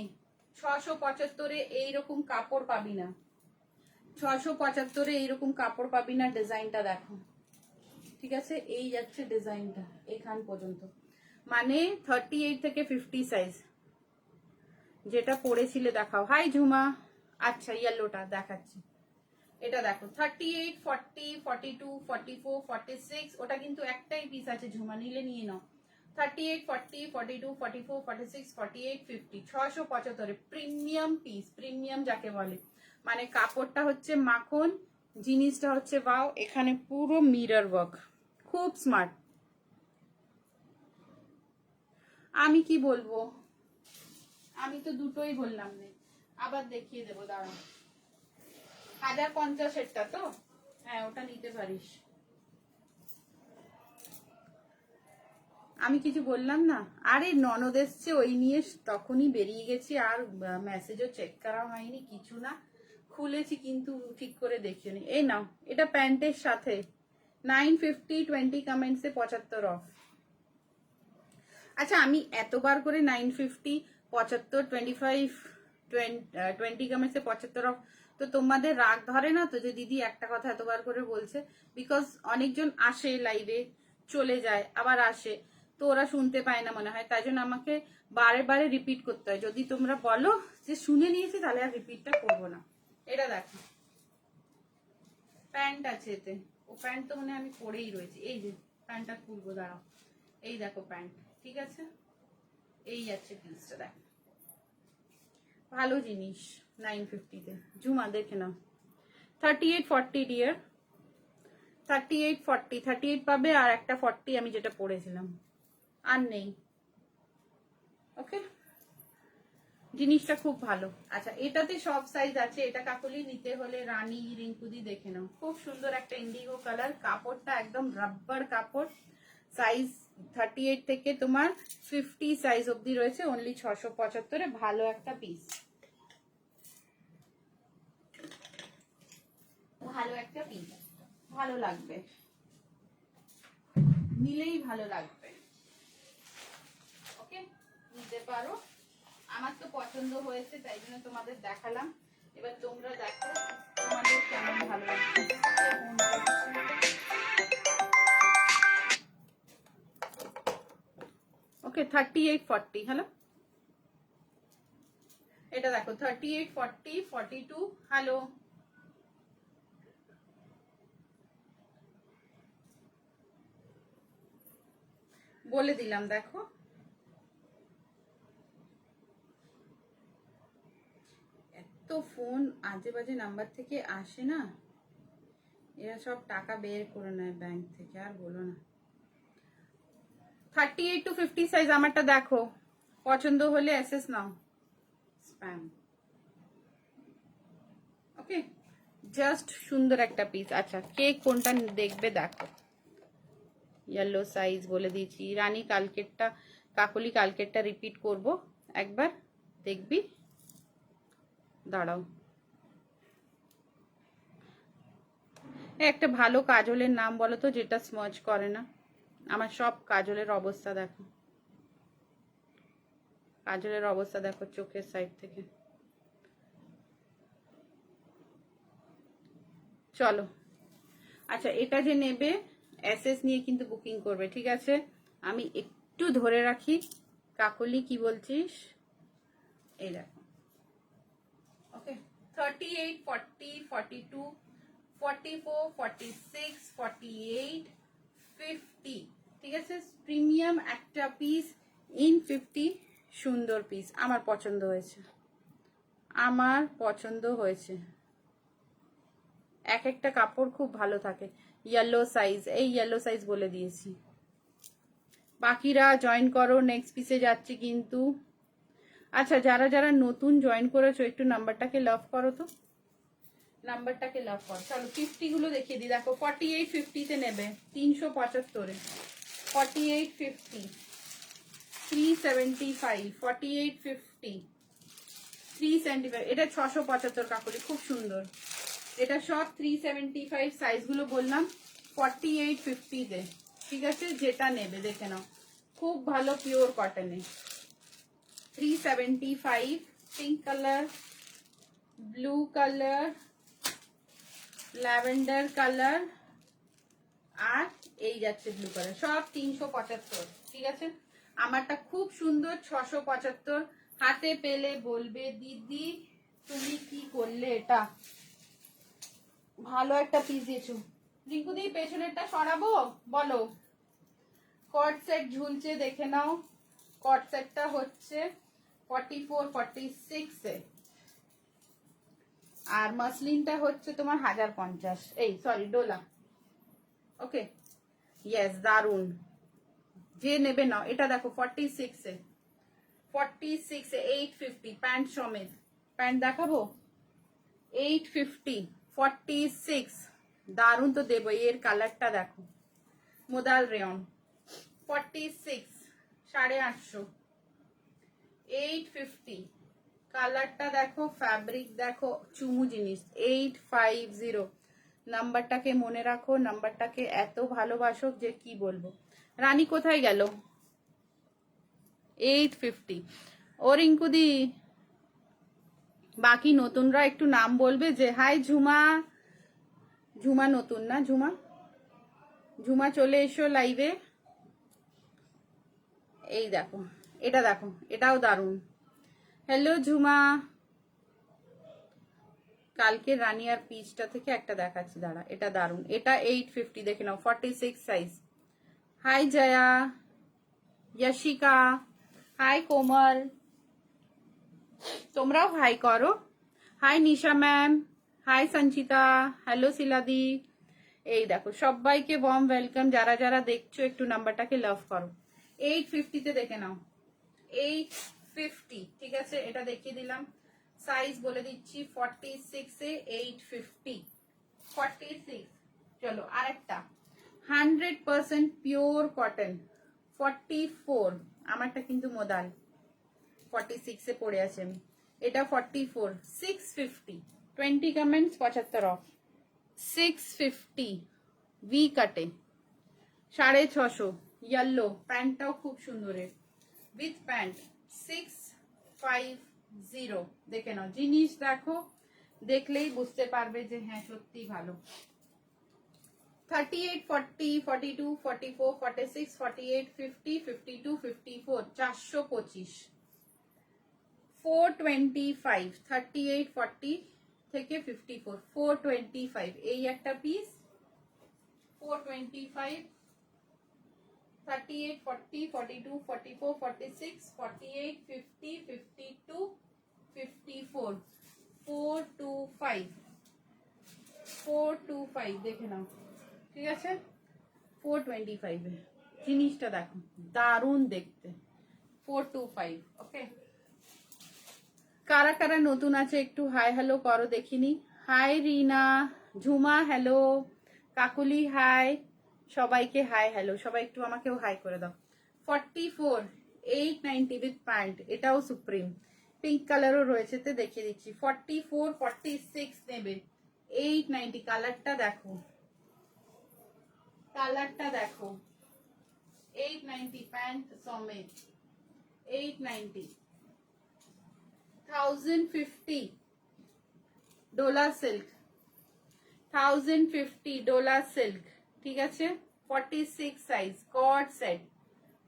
675 এইরকম কাপড় পাবি না, 675 এইরকম কাপড় পাবি না। ডিজাইনটা দেখো, ঠিক আছে? এই যাচ্ছে ডিজাইনটা এখান পর্যন্ত, মানে 38 থেকে 50 সাইজ, যেটা পরেছিলে দেখাও। হাই ঝুমা, আচ্ছা ইয়েলোটা দেখাচ্ছি, এটা দেখো 38, 40, 42, 44, 46, ওটা কিন্তু একটাই পিস আছে, ঝুমা নিলে নিয়ে নাও। 38, 40, 42, 44, 46, 48, 50, 675 প্রিমিয়াম পিস, প্রিমিয়াম যাকে বলে, মানে কাপড়টা হচ্ছে মাখন, জিনিসটা হচ্ছে বাও, এখানে পুরো মিরর ওয়ার্ক, খুব স্মার্ট। আমি কি বলবো, আমি তো দুটোই বললাম না, আবার দেখিয়ে দেবো, দাঁড়াও। 1050-এরটা তো, হ্যাঁ ওটা নিতে পারিস। আমি কিছু বললাম না, আরে ননদ এসছে ওই নিয়ে তখনই বেরিয়ে গেছি, আর মেসেজও চেক করা হয়নি, কিছু না, খুলেছি কিন্তু ঠিক করে দেখিনি। এই নাও, এটা প্যান্টের সাথে 950, 20 কমেন্টসে 75 অফ। আচ্ছা আমি এতবার করে 950, 75, 25, 20 কমেন্টসে 75 অফ, তো তোমাদের রাগ ধরে না তো যে দিদি একটা কথা এতবার করে বলছে? বিকজ অনেকজন আসে লাইভে, চলে যায়, আবার আসে, তো ওরা শুনতে পায় না মনে হয়, তাই জন্য আমাকে বারে বারে রিপিট করতে হয়। যদি তোমরা বলো যে শুনে নিয়েছি তাহলে আর রিপিটটা করবো না। এটা দেখো প্যান্ট আছে এতে, ও প্যান্ট তো মনে হয় আমি পরেই রয়েছি, এই যে প্যান্টটা খুলবো, দাঁড়াও, এই দেখো প্যান্ট, ঠিক আছে, এই যাচ্ছে পিসটা, দেখ ভালো জিনিস 950-তে। ঝুমা দেখে নাও, 38, 40 ডিয়ার, 38, 40, 38 পাবে, আর একটা 40 আমি যেটা পরেছিলাম আর নেই। ওকে, জিনিসটা খুব ভালো। আচ্ছা এটাতে সব সাইজ আছে, এটা কাকুলি নিতে হলে রানী রিঙ্কুদি দেখে নাও, খুব সুন্দর একটা ইন্ডিগো কালার, কাপড়টা একদম রাব্বার কাপড়, সাইজ 38 থেকে তোমার 50 সাইজ অবধি রয়েছে, অনলি 675-এ, ভালো একটা পিস, ভালো একটা পিস, ভালো লাগবে, নিলেই ভালো লাগবে। ওকে, নিতে পারো, আমার তো পছন্দ হয়েছে তাই জন্য তোমাদের দেখালাম, এবার তোমরা দেখো তোমাদের কেমন ভালো লাগছে। ওকে 38, 40, হ্যালো, এটা দেখো 38, 40, 42, হ্যালো, বলে দিলাম, দেখো এত ফোন আজে বাজে নাম্বার থেকে আসে না, এরা সব টাকা বের করে নেয় ব্যাংক থেকে, আর বলো না। 38 to 50 সাইজ আমারটা দেখো, পছন্দ হলে এসএস নাও, স্প্যাম। ওকে, জাস্ট সুন্দর একটা পিস। আচ্ছা কে কোনটা দেখবে দেখো, ইয়েলো সাইজ বলে দিয়েছি, রানী কালকেরটা, কাকলি কালকেরটা রিপিট করব একবার, দেখবি, দাঁড়াও। একটা ভালো কাজলের নাম বলো তো যেটা স্মার্চ করে না, আমার সব কাজলের অবস্থা দেখো, কাজলের অবস্থা দেখো চোখের সাইড থেকে। চলো, আচ্ছা এটা যে নেবে এসএস নিয়ে কিন্তু বুকিং করবে, ঠিক আছে? আমি একটু ধরে রাখি, কাকলি কি বলছিস, এই দেখো, ওকে 38, 40, 42, 44, 46, 48, 50, ঠিক আছে, প্রিমিয়াম একটা পিস ইন 50, সুন্দর পিস, আমার পছন্দ হয়েছে, আমার পছন্দ হয়েছে, এক একটা কাপড় খুব ভালো থাকে। ইয়েলো সাইজ, এই ইয়েলো সাইজ বলে দিয়েছি, বাকিরা জয়েন করো, নেক্সট পিসে যাচ্ছি কিন্তু। আচ্ছা যারা যারা নতুন জয়েন করেছো একটু নাম্বারটাকে লাভ করো তো, নাম্বারটাকে লাভ করো। চলো 50 গুলো দেখিয়ে দিই, দেখো 48, 50-তে নেবে 375, 48, 50, 375, 48, 50, 375, এটা 675 কাকুলি, খুব সুন্দর, এটা সব 375 সাইজগুলো বললাম, 48, 50-তে, ঠিক আছে, যেটা নেবে দেখে নাও, খুব ভালো পিওর কটনে, 375, pink colour, blue colour, lavender colour, আর এই যাচ্ছে ব্লু কালার, সব 375, ঠিক আছে, আমারটা খুব সুন্দর 675, হাতে পেলে বলবে দিদি তুমি কি করলে এটা, ভালো একটা পিস দিয়েছো। রিঙ্কুদি পেছনেরটা সরাবো, বলো। কট সেট ঝুলছে, দেখে নাও। কট সেটটা হচ্ছে 44-46 এ, আর মাসলিনটা হচ্ছে তোমার 1050, এই সরি ডোলা। ওকে, ইয়েস, দারুন। যে নেবে নাও। এটা দেখো 46 এ, 46 এ 850 প্যান্ট সমেত। প্যান্ট দেখাবো, 850, 46, দারুন তো দেবো। এর কালারটা দেখো, মোদাল রেয়ন, 46, 850, 850, কালারটা দেখো, ফ্যাব্রিক দেখো, চুমু জিনিস। 850, নাম্বারটাকে মনে রাখো, নাম্বারটাকে এত ভালোবাসো যে কি বলবো। রানী কোথায় গেল? 850। ও রিঙ্কুদি, বাকি নতুনরা একটু নাম বলবে যে। হাই ঝুমা, ঝুমা নতুন না? ঝুমা, ঝুমা চলে এসো লাইভে। এই দেখো, এটা দেখো, এটাও দারুন। হ্যালো ঝুমা। কালকে রানী আর পিচটা থেকে একটা দেখাচ্ছি, দাঁড়া। এটা দারুন, এটা 850, দেখে নাও, 46 size. Hi Jaya, Yashika, hi Komal, তোমরাও হাই করো। Hi Nisha ma'am, hi Sanchita, hello শিলাদি। এই দেখো, সবাইকে বম ওয়েলকাম। যারা যারা দেখছো একটু নাম্বারটাকে লাভ করো। 850 তে দেখে নাও, 850, ঠিক আছে। এটা দেখিয়ে দিলাম, সাইজ বলে দিচ্ছি, 46 এ 850, 46। চলো আরেকটা, 100% পিওর কটন, 44, আমারটা কিন্তু মোদাল, 46 এ পড়ে আছে আমি। এটা 44, 650, 20 কমেন্টস, 75 অফ। 650 ভি কাটে, 650, ইয়েলো। প্যান্টটাও খুব সুন্দরের, উইথ প্যান্ট, 650। দেখে নাও, জিনিস দেখো, দেখলেই বুঝতে পারবে যে হ্যাঁ সত্যি ভালো। 38, 40, 42, 44, 46, 48, 50, 52, 54, 425, 425, 38, 40 থেকে 54, 425। এই একটা পিস, 425, 38, 40, 42, 44, 46, 48, 50, 52, 54, 425, 425, দেখে নাও, ঠিক আছে। 425 এ জিনিসটা দেখো, দারুণ দেখতে। 425, ওকে। কারা কারা নতুন আছে একটু হাই হ্যালো করো দেখিনি। হাই রিনা, ঝুমা হ্যালো, কাকুলি হাই, সবাইকে হাই হ্যালো। সবাই একটু আমাকেও হাই করে দাও। 44, 890 উইথ প্যান্ট, এটাও সুপ্রিম, পিঙ্ক কালারও রয়েছে, তে দেখিয়ে দিচ্ছি। 44, 46 নেবে, 890। কালারটা দেখো, কালারটা দেখো, 890 প্যান্ট সমেত, 890, 1050 ডোলা সিল্ক, 1050 ডোলা সিল্ক, ঠিক আছে। 46 সাইজ কট সেট,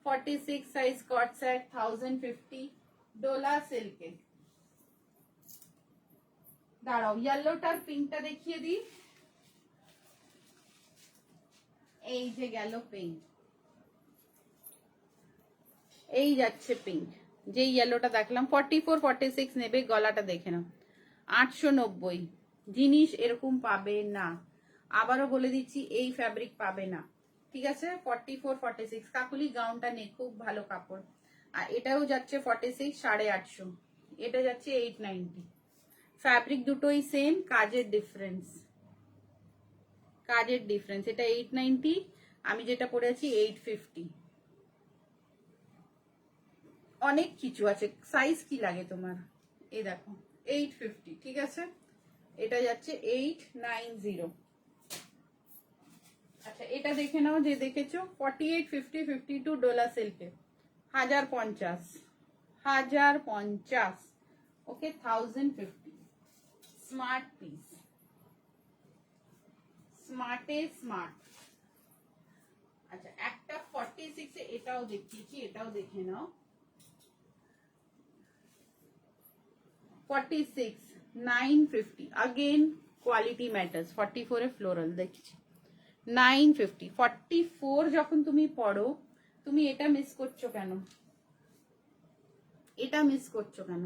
46 সাইজ কট সেট, 1050 ডোলা সিল্কে। দাঁড়াও, ইয়েলোটার পিঙ্কটা দেখিয়ে দিই। এই যে গেল পিঙ্ক, এই যাচ্ছে পিঙ্ক। যে ইয়েলোটা দেখলাম, 44, 46 নেবে। গলাটা দেখে নাও, 890। জিনিস এরকম পাবে না, আবারও বলে দিচ্ছি, এই ফ্যাব্রিক পাবে না, ঠিক আছে। 44, 46, কাকুলি গাউনটা নেই, খুব ভালো কাপড়। আর এটাও যাচ্ছে 46, 850। এটা যাচ্ছে 890। ফ্যাব্রিক দুটোই সেম, কাজের ডিফারেন্স, কাজের ডিফারেন্স। এটা 890, আমি যেটা পরেছি 850। অনেক কিছু আছে, সাইজ কি লাগে তোমার? এই দেখো, 850, ঠিক আছে। এটা যাচ্ছে 890। আচ্ছা, এটা দেখে নাও যে দেখেছো, 48, 50, 52 ডোলা সিল্কে, 1050, 1050, ওকে। 1050, স্মার্ট পিস, স্মার্টে স্মার্ট। আচ্ছা, একটা 46 এ এটাও দেখিয়েছি, এটাও দেখে নাও। 46, 950, again কোয়ালিটি ম্যাটার্স। 44-এ ফ্লোরাল দেখছি 950। 44 যখন তুমি পড়ো, তুমি এটা মিস করছো কেন? এটা মিস করছো কেন?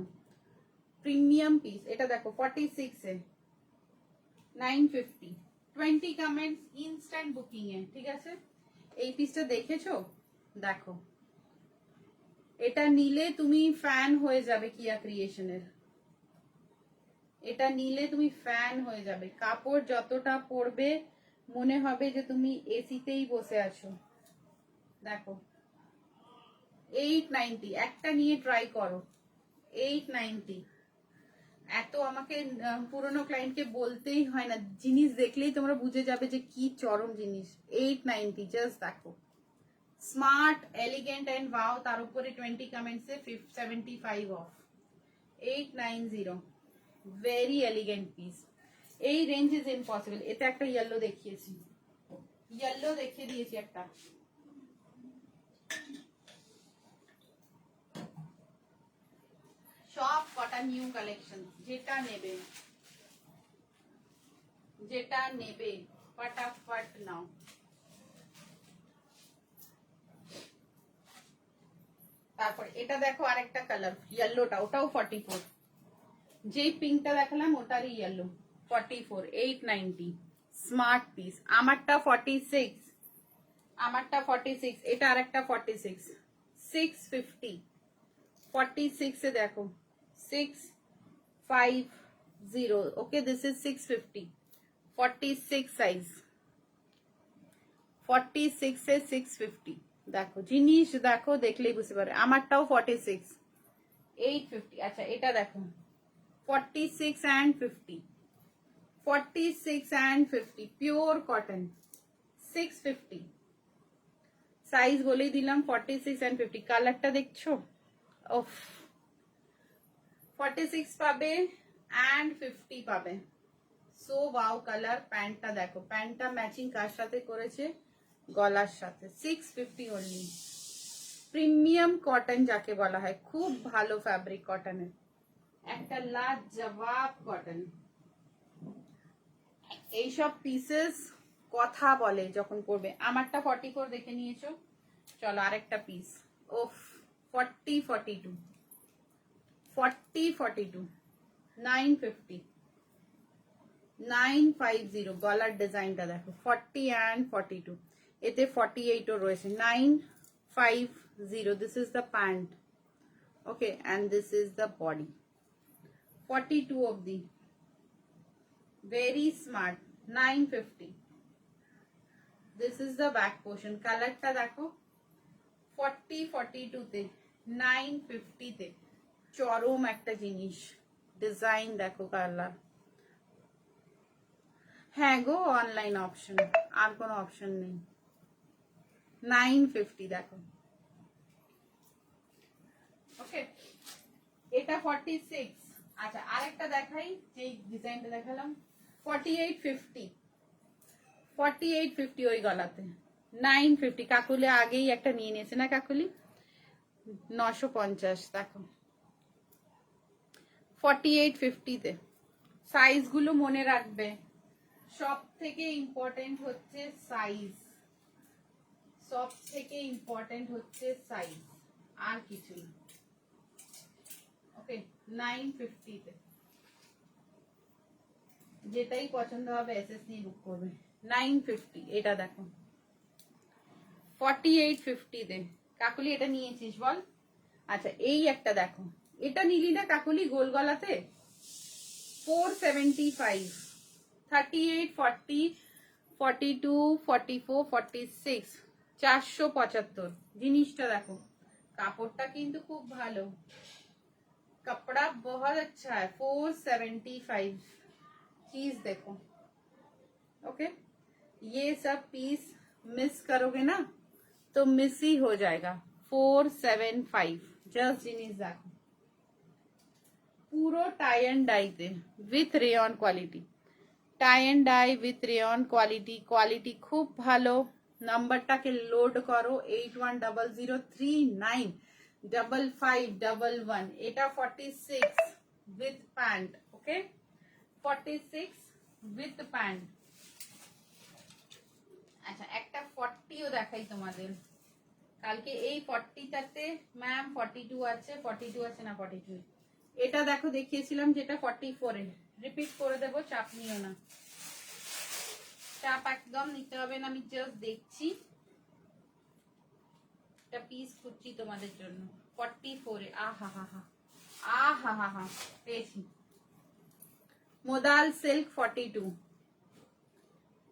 প্রিমিয়াম পিস এটা দেখো 46-এ 950। 20 কমেন্টস ইনস্ট্যান্ট বুকিং এ, ঠিক আছে? এই পিসটা দেখেছো? দেখো, এটা নিলে তুমি ফ্যান হয়ে যাবে কিয়া ক্রিয়েশনের। এটা নিলে তুমি ফ্যান হয়ে যাবে। কাপড় যতটা পরবে মনে হবে যে তুমি এসিতেই বসে আছো। দেখো 890, একটা নিয়ে ট্রাই করো। 890। এত আমাকে পুরনো ক্লায়েন্টকে বলতেই হয় না, জিনিস দেখলেই তোমরা বুঝে যাবে যে কি চরম জিনিস। 890 জাস্ট দেখো। স্মার্ট, এলিগেন্ট এন্ড ওয়াও, তার উপরে 20 কমেন্টসে 75 অফ। 890, very elegant piece. এই রেঞ্জ ইজ ইম্পসিবল। এতে একটা ইয়েলো দেখিয়েছি, ইয়েলো দেখিয়ে দিয়েছি একটা। সব কটা নিউ কালেকশন। যেটা নেবে, যেটা নেবে ফটাফট নাও। তারপর এটা দেখো আরেকটা কালার, ইয়েলোটা, ওটাও 44। যেই পিঙ্কটা দেখালাম ওটারই ইয়েলো। 44, 890। Smart piece. আমারটা 46, আমারটা 46, এটা আরেকটা 46, 650। 46 এ দেখো 650। ওকে, দিস ইজ 650। 46 সাইজ, 46 এ 650। দেখো জিনিস দেখো, দেখলেই বুঝতে পারবে। আমারটাও 46, 850। আচ্ছা এটা দেখো 46 and 50, 46 and 50 pure cotton, 650 size বলেই দিলাম। 46 and 50। কালারটা দেখছো? ওফ, 46 পাবে and 50 পাবে। So wow colour. প্যান্টটা দেখো, প্যান্টটা ম্যাচিং কার সাথে করেছে? গলার সাথে। 650 অনলি। প্রিমিয়াম কটন যাকে বলা হয়, খুব ভালো ফ্যাব্রিক কটনের, একটা লাজবাব কটন। এইসব পিসেস কথা বলে যখন পরবে। আমারটা 44 দেখে নিয়েছো, চলো আরেকটা পিস। ওফ, 40, 42, 40, 42, 950, 950। গলার ডিজাইনটা দেখো, 40 and 42। এতে 48ও রয়েছে। 950। This is the pant, okay, and this is the body. 42 অবধি, very smart. 950। This is the back portion. কালারটা দেখো, 40, 42 তে, 950 তে চরম একটা জিনিস। ডিজাইন দেখো, কালার। হ্যাঁ গো, অনলাইন অপশন, আর কোনো অপশন নেই। 950 দেখো। ওকে, এটা 46। আচ্ছা আরেকটা দেখাই, যে ডিজাইনটা দেখালাম 4850। 4850 ওই গলাতে 950। কাকুলি আগেই একটা নিয়ে নিয়েছে না কাকুলি? 950 দেখো। 4850 তে। সাইজ গুলো মনে রাখবে, সব থেকে ইম্পর্টেন্ট হচ্ছে সাইজ, সব থেকে ইম্পর্টেন্ট হচ্ছে সাইজ, আর কিছু না। ওকে, 950 তে যেটাই পছন্দ হবে এসএস নিয়ে বুক করবে। 950। এটা দেখো 4850 তে। কাকুলি এটা নিয়েছিস বল? আচ্ছা এই একটা দেখো, এটা নিলি না কাকুলি গোল গলাতে? 475, 38, 40, 42, 44, 46, 475। জিনিসটা দেখো, কাপড়টা কিন্তু খুব ভালো, कपड़ा बहुत अच्छा है। 475 चीज देखो। ओके, ये सब पीस मिस करोगे ना तो मिस ही हो जाएगा। 475 जस्ट জিনিস দেখো, পুরো টাই এন্ড ডাইতে with rayon quality. Tie and dye with rayon quality, quality খুব ভালো। নাম্বারটাকে লোড করো 8100395511। এটা 46 with pant. Okay, 46 with pant. আচ্ছা একটা 40ও দেখাই তোমাদের। কালকে এই 40টাতে ম্যাম 42 আছে, 42 আছে না 42। এটা দেখো দেখিয়েছিলাম যেটা 44 এ, রিপিট করে দেবো, চাপ নিও না, চাপ একদম নিতে হবে না, আমি জাস্ট দেখছি। একটা পিস খুঁজছি তোমাদের জন্য 44 এ। আহা হা হা, আহা হা হা, পেয়েছি। মোদাল সিল্ক 42,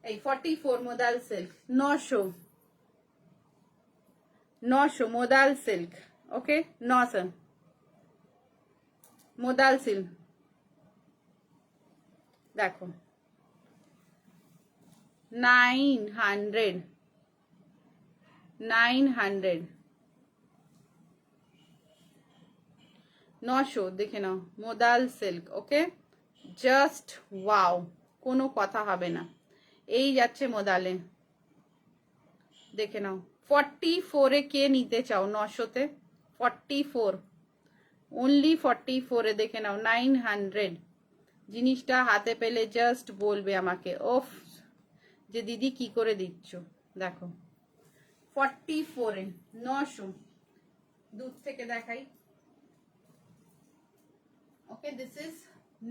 এই 44 মোদাল সিল্ক 900 মোদাল সিল্ক। ওকে 900 মোদাল সিল্ক। দেখো 900 900 দেখে নাও, মোদাল সিল্ক। ওকে জাস্ট ওয়াও, কোনো কথা হবে না। এই যাচ্ছে মোদালে, দেখে নাও। 44 এ কে নিতে চাও? 900-তে 44, অনলি 44 এ দেখে নাও। 900 জিনিসটা হাতে পেলে জাস্ট বলবে আমাকে, ওফ যে দিদি কি করে দিচ্ছ। দেখো 44 এ 900, দূর থেকে দেখাই। Okay this is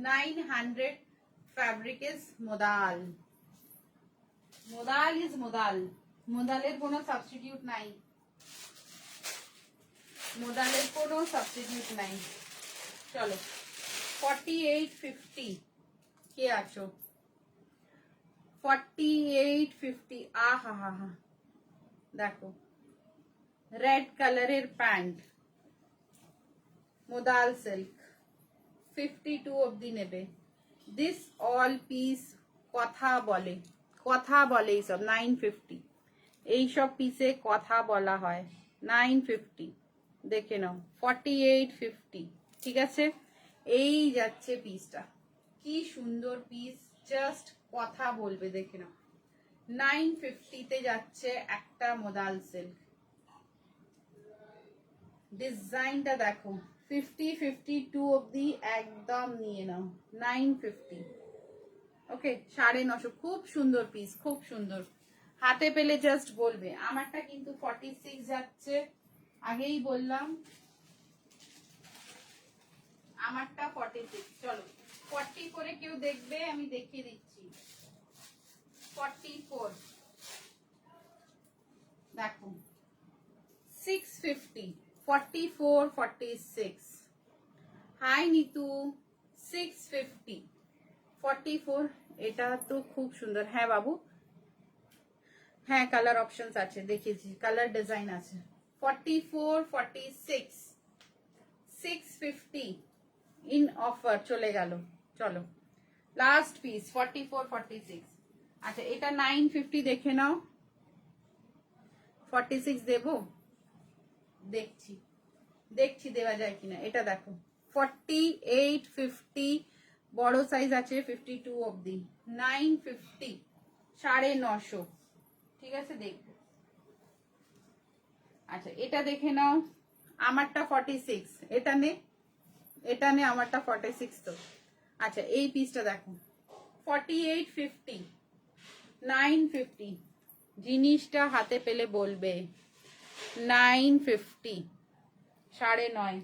900, fabric is modal. Modal is modal, মোদালের কোনো সাবস্টিটিউট নাই, মোদালের কোনো সাবস্টিটিউট নাই। চলো 4850 কে আছো? 4850, আহা হা হা, দেখো রেড কালারের প্যান্ট, মোদাল সিল্ক, 52 অবধি নেবে। দিস অল পিস কথা বলে, কথা বলে এইসব 950, এইসব পিসে কথা বলা হয় 950। দেখে নাও 4850, ঠিক আছে। এই যাচ্ছে পিসটা, কি সুন্দর পিস, জাস্ট কথা বলবে। দেখে নাও 950-তে যাচ্ছে একটা মোদাল সিল্ক। ডিজাইনটা দেখো 50 52 অবধি একদম নিয়ে নাও 950। ওকে 950, খুব সুন্দর পিস, খুব সুন্দর। হাতে পেলে জাস্ট বলবে। আমারটা কিন্তু 46 যাচ্ছে, আগেই বললাম আমারটা 46। চলো 40 করে কেউ দেখবে, আমি দেখিয়ে দিচ্ছি। 44 দেখো 650, 44 46। হাই নিতু 650 44, এটা তো খুব সুন্দর। হ্যাঁ বাবু, হ্যাঁ কালার অপশনস আছে, দেখেছি কালার ডিজাইন আছে। 44 46 650 ইন অফার চলে গেল। চলো লাস্ট পিস 44 46। আচ্ছা এটা 950 দেখে নাও। 46 দেবো, দেখছি দেখছি দেওয়া যায় কিনা। এটা দেখো 4850, বড় সাইজ আছে 52 অবধি, 950, 950, ঠিক আছে দেখবো। আচ্ছা এটা দেখে নাও, আমারটা 46, এটা নে, এটা নে, আমারটা 46 তো। আচ্ছা এই পিসটা দেখো 4850, 950, জিনিসটা হাতে পেলে বলবে 950, 9.5,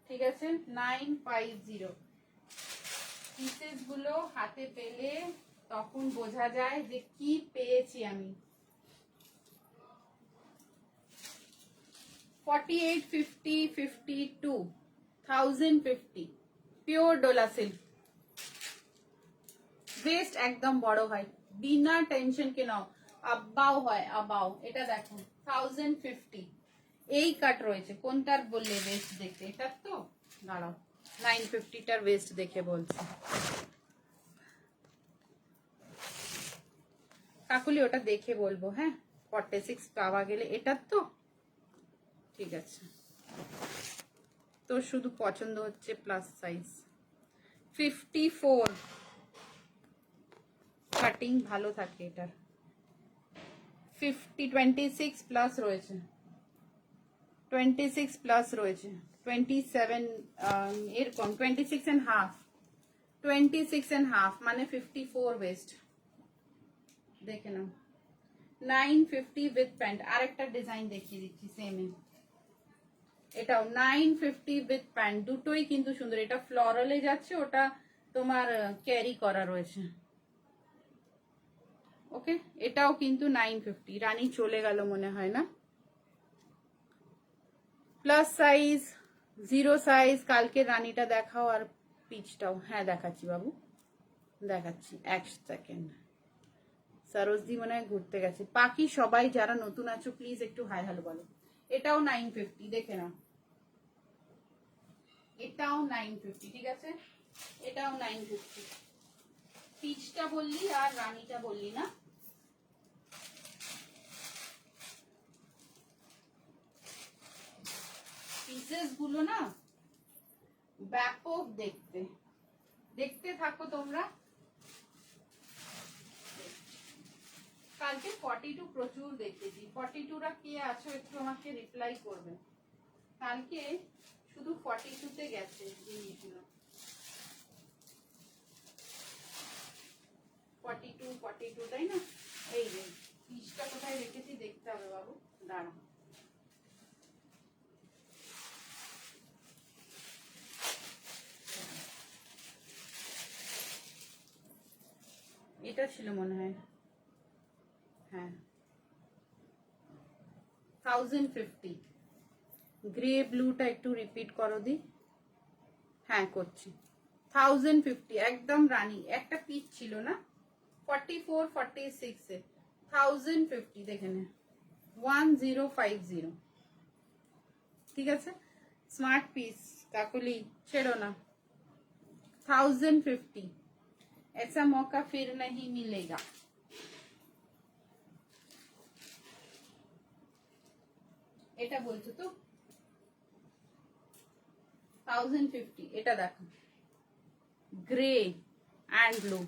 ঠিক আছে 950। পিসেস গুলো হাতে পেলে তখন বোঝা যায় যে কি পেয়েছি আমি। 4850 52 1050, পিওর ডোলা সিল্ক। ওয়েস্ট একদম বড় হয়, বিনা টেনশন কে নাও, আব্বাও হয় আবাও। এটা দেখো 1050, এই কাট রয়েছে। কোনটার বললে ওয়েস্ট দেখতে? এটার তো দাঁড়াও, 950টার ওয়েস্ট দেখে বলছি। কাকুলি ওটা দেখে বলবো। হ্যাঁ 46 পাওয়া গেলে এটার তো ঠিক আছে। তো শুধু পছন্দ হচ্ছে প্লাস সাইজ। 54 কাটিং ভালো থাকে এটার। 26 প্লাস রয়েছে, 26 প্লাস রয়েছে, 27 এরকম 26 and half, 26.5 মানে 54 ওয়েস্ট, দেখে নাও। 950 উইথ প্যান্ট। আরেকটা ডিজাইন দেখিয়ে দিচ্ছি সেমে, এটাও 950 উইথ প্যান্ট, দুটোই কিন্তু সুন্দর। এটা ফ্লোরালে যাচ্ছে, ওটা তোমার ক্যারি করা রয়েছে। ওকে, এটাও কিন্তু 950। রানী চলে গেল মনে হয় না। প্লাস সাইজ, জিরো সাইজ, কালকে রানীটা দেখাও আর পিচটাও। হ্যাঁ দেখাচ্ছি বাবু, দেখাচ্ছি, এক সেকেন্ড। সরোজদি মনে হয় ঘুরতে গেছে। বাকি সবাই যারা নতুন আছো প্লিজ একটু হাই হ্যালো বলো। এটাও 950, দেখে নাও, এটাও 950, ঠিক আছে, এটাও 950। পিচটা বললি আর রানীটা বললি না। পিসেস গুলো না ব্যাপক দেখতে, দেখতে থাকো তোমরা। কালকে 42 প্রচুর দেখেছি। 42রা কে আছো একটু আমাকে রিপ্লাই করবে। কালকে শুধু 42তে গেছে জিনিসগুলো। 42 তাই না? এই যে পিসটা কোথায় রেখেছি দেখতে হবে বাবু, দাঁড়াও। এটা ছিল মনে হয়, হ্যাঁ 1050। গ্রে ব্লুটা একটু রিপিট করো দি। হ্যাঁ করছি। 1050 একদম রানী। একটা পিচ ছিল না 44 46 এ, 1050 দেখে নে, 1050। ঠিক আছে, স্মার্ট পিস কাকুলি, ছেড়ো না। 1050, ऐसा मौका फिर नहीं मिलेगा। এটা বলছো তো 1050। এটা দেখো, grey and blue,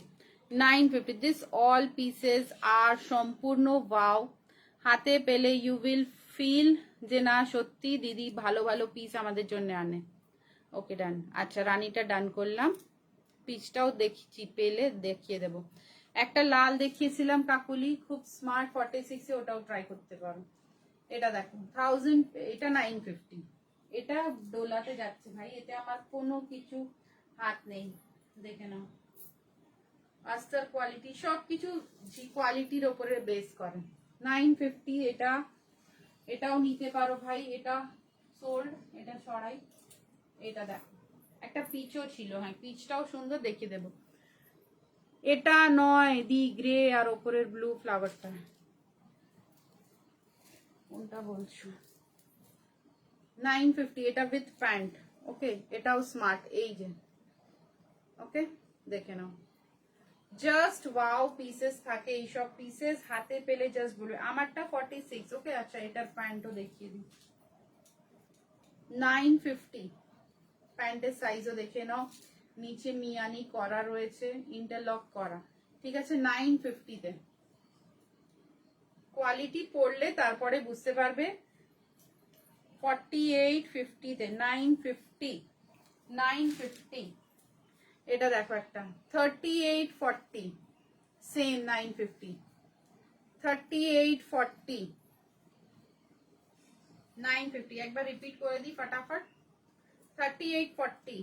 950। This all pieces are সম্পূর্ণ ওয়াও। হাতে পেলে ইউ উইল ফিল যে না সত্যি দিদি ভালো ভালো পিস আমাদের জন্য আনে। ওকে ডান। আচ্ছা রানীটা ডান করলাম, পিচটাও দেখছি পেলে দেখিয়ে দেব। একটা লাল দেখিয়েছিলাম কাকুলি, খুব স্মার্ট 46 এ, ওটাও ট্রাই করতে পারো। এটা দেখো 1000, এটা 950। এটা ডোলাতে যাচ্ছে ভাই, এতে আমার কোনো কিছু হাত নেই, দেখে নাও। আস্তার কোয়ালিটি সবকিছু কোয়ালিটির ওপরে বেস করে। 950 এটা, এটাও নিতে পারো ভাই। এটা সোল্ড, এটা সরাই। এটা দেখো একটা পিচও ছিল, হ্যাঁ পিচটাও সুন্দর, দেখিয়ে দেবো। এটা নয় দি, গ্রে আর ওপরের ব্লু ফ্লাওয়ারটা, কোনটা বলছো? 950, এটা উইথ প্যান্ট। ওকে, এটাও স্মার্ট, এই যে। ওকে, দেখে নাও। জাস্ট ওয়াও পিসেস থাকে এইসব পিসেস, হাতে পেলে জাস্ট বলবে। আমারটা 46। ওকে, আচ্ছা এটার প্যান্টও দেখিয়ে দিই। 950 প্যান্টের সাইজও দেখে নাও, নিচে মিয়ানি করা রয়েছে, ইন্টারলক করা, ঠিক আছে। 950 তে কোয়ালিটি পড়লে তারপরে বুঝতে পারবে। 4850 তে 950, 950। এটা দেখো একটা 3840, সেম 950, 3840, 950। একবার রিপিট করে দিই ফটাফট। 3840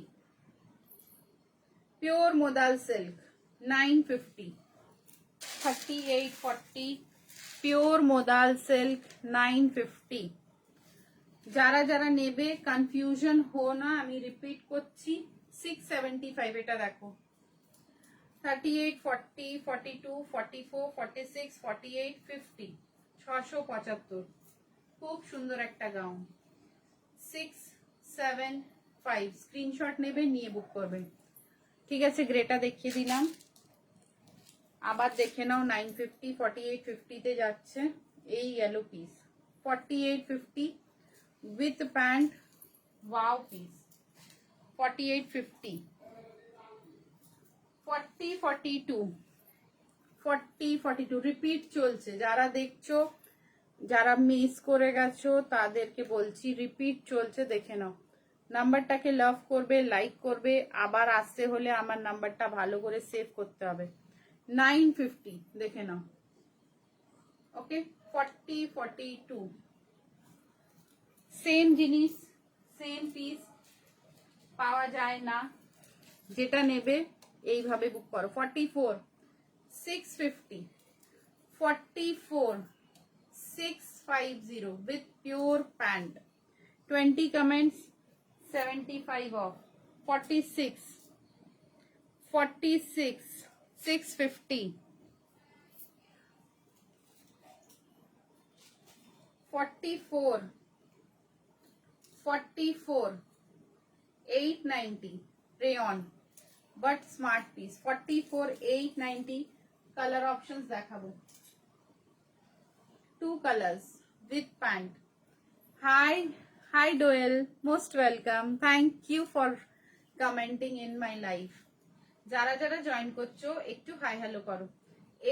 pure modal silk, 950। 3840 pure modal silk, 950। যারা যারা নেবে কনফিউশন হো না, আমি রিপিট করছি। 675। এটা দেখো 38 40 42 44 46 48 50, 675। খুব সুন্দর একটা গাউন। 675 স্ক্রিনশট নেবে, নিয়ে বুক করবেন, ঠিক আছে। গ্রেটা দেখিয়ে দিলাম, আবার দেখে নাও। 950 4850 তে যাচ্ছে এই yellow piece. 4850 with pant, wow piece. 4850, 40 42, 40 42 repeat চলছে। যারা দেখছো, যারা মিস করে গেছো তাদেরকে বলছি রিপিট চলছে, দেখে নাও। নাম্বারটাকে লাভ করবে, লাইক করবে। আবার আসতে হলে আমার নাম্বারটা ভালো করে সেভ করতে হবে। 950 দেখে নাও। ওকে, 40 42 সেম জিনিস, সেম পিস পাওয়া যায় না। যেটা নেবে এইভাবে বুক করো। 44 650, 44 650 with pure pant, 20 comments, 75 off, 46 46 650, 44 44 890 rayon but smart piece, 44 890। color options দেখাবো, 2 colors with pant। hi Doel, most welcome, thank you for commenting in my life। যারা যারা জয়েন করছো একটু হাই হ্যালো করো।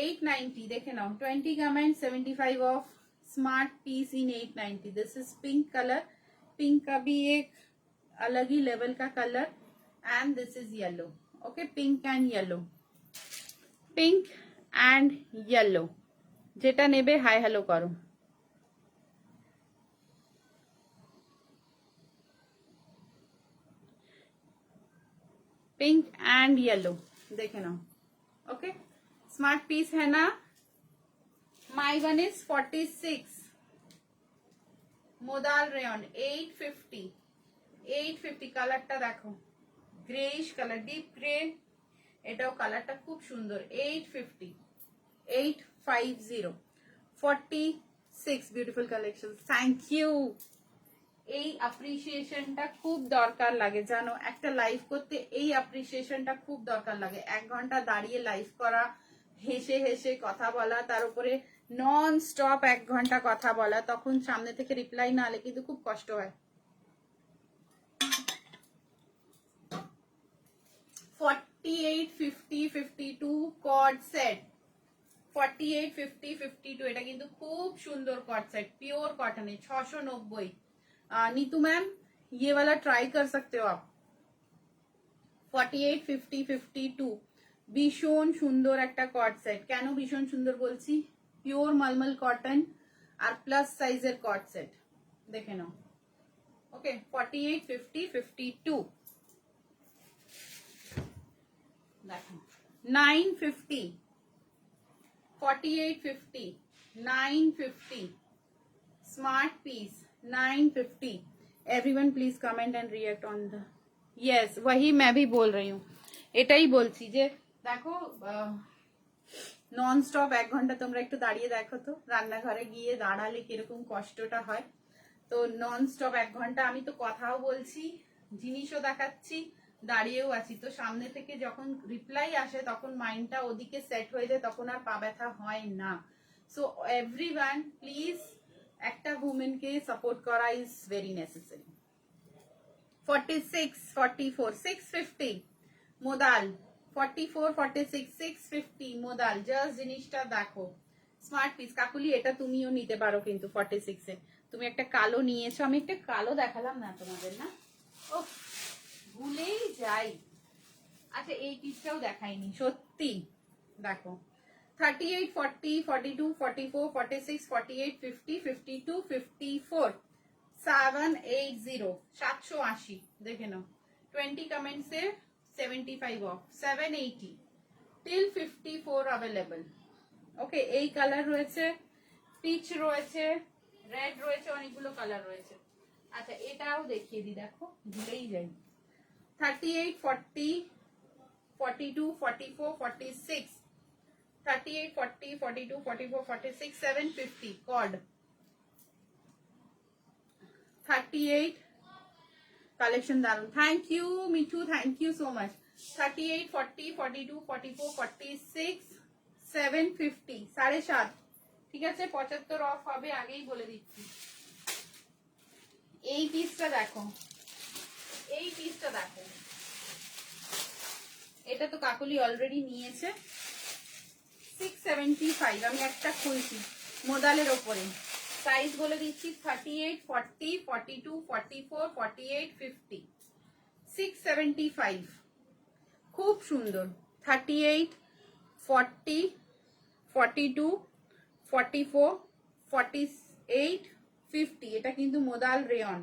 890 দেখে নাও, 20 comment, 75 off, smart piece in 890। this is pink color, pink का भी एक अलग ही लेवल का colour, and this is yellow। okay, pink and yellow, pink and yellow। যেটা নেবে হাই হ্যালো করো। पिंक एंड येलो देखे ना। ओके, स्मार्ट पीस है ना। My one is 46 modal rayon 850, 850। কালারটা দেখো, গ্রেইশ কালার, ডিপ গ্রে। এটাও কালারটা খুব সুন্দর। 850, 850, 46 বিউটিফুল কালেকশন। Thank you. এই অ্যাপ্রিসিয়েশনটা খুব দরকার লাগে জানো, একটা লাইভ করতে এই অ্যাপ্রিসিয়েশনটা খুব দরকার লাগে। 1 ঘন্টা দাঁড়িয়ে লাইভ করা, হেসে হেসে কথা বলা, তার উপরে নন স্টপ 1 ঘন্টা কথা বলা, তখন সামনে থেকে রিপ্লাই না এলে কিন্তু খুব কষ্ট হয়। 48 50 52 কর্ড সেট, 48 50 52। এটা কিন্তু খুব সুন্দর কর্ড সেট, পিওর কটনে, 690। नीतू मैम ये वाला ट्राई कर सकते हो आप। 48 50 52 ভীষণ সুন্দর একটা কট সেট। কেন ভীষণ সুন্দর বলছি, পিওর মলমল কটন আর প্লাস সাইজের কট সেট। দেখে নাও। ওকে, 48 50 52 দেখো। 950, 48 50, 950 smart piece 950। Everyone please comment and react on the. Yes, वही मैं भी बोल रही हूँ, এটাই বলছি যে দেখো নন স্টপ 1 ঘন্টা তোমরা একটু দাঁড়িয়ে দেখো তো, রান্নাঘরে গিয়ে দাঁড়ালে কিরকম কষ্টটা হয়। তো নন স্টপ 1 ঘন্টা আমি তো কথাও বলছি, জিনিসও দেখাচ্ছি, দাঁড়িয়েও আছি। তো সামনে থেকে যখন রিপ্লাই আসে তখন মাইন্ডটা ওদিকে সেট হয়ে যায়, তখন আর পা ব্যথা হয় না। সো এভরিওয়ান প্লিজ একটা উমেনকে সাপোর্ট করা ইজ ভেরি নেসেসারি। 46 44 650 মোদাল, 44 46 650 মোদাল। জাস্ট জিনিসটা দেখো, স্মার্ট পিস। কাকুলি এটা তুমিও নিতে পারো কিন্তু 46 এ। তুমি একটা কালো নিয়েছো, আমি একটা কালো দেখালাম না তোমাদের, না ও ভুলেই যাই। আচ্ছা এই পিসটাও দেখাইনি সত্যি, দেখো 38 40 42 44 46 48 50 52 54 780 780 দেখে নাও। 20 कमेंट्स से 75 ऑफ, 780 টিল 54 अवेलेबल। ওকে, এই কালার রয়েছে, পিচ রয়েছে, রেড রয়েছে, অনেকগুলো কালার রয়েছে। আচ্ছা এটাও দেখিয়ে দিই, দেখো ভুলেই যাই। 38 40 42 44 46 38 40 42 44 46 750 कॉर्ड। 38 कलेक्शन दारुण। Thank you Mithu, thank you so much. 38 40 42 44 46 750 7.5। ঠিক আছে, 75 অফ হবে, আগেই বলে দিচ্ছি। এই পিসটা দেখো, এই পিসটা দেখো, এটা তো কাকুলি অলরেডি নিয়েছে। 675 আমি একটা খুলছি মোদালের ওপরে, সাইজ বলে দিচ্ছি 38, 40, 42, 44, 48, 50, 675। খুব সুন্দর। 38, 40, 42, 44, 48, 50। এটা কিন্তু মোদাল রেয়ন,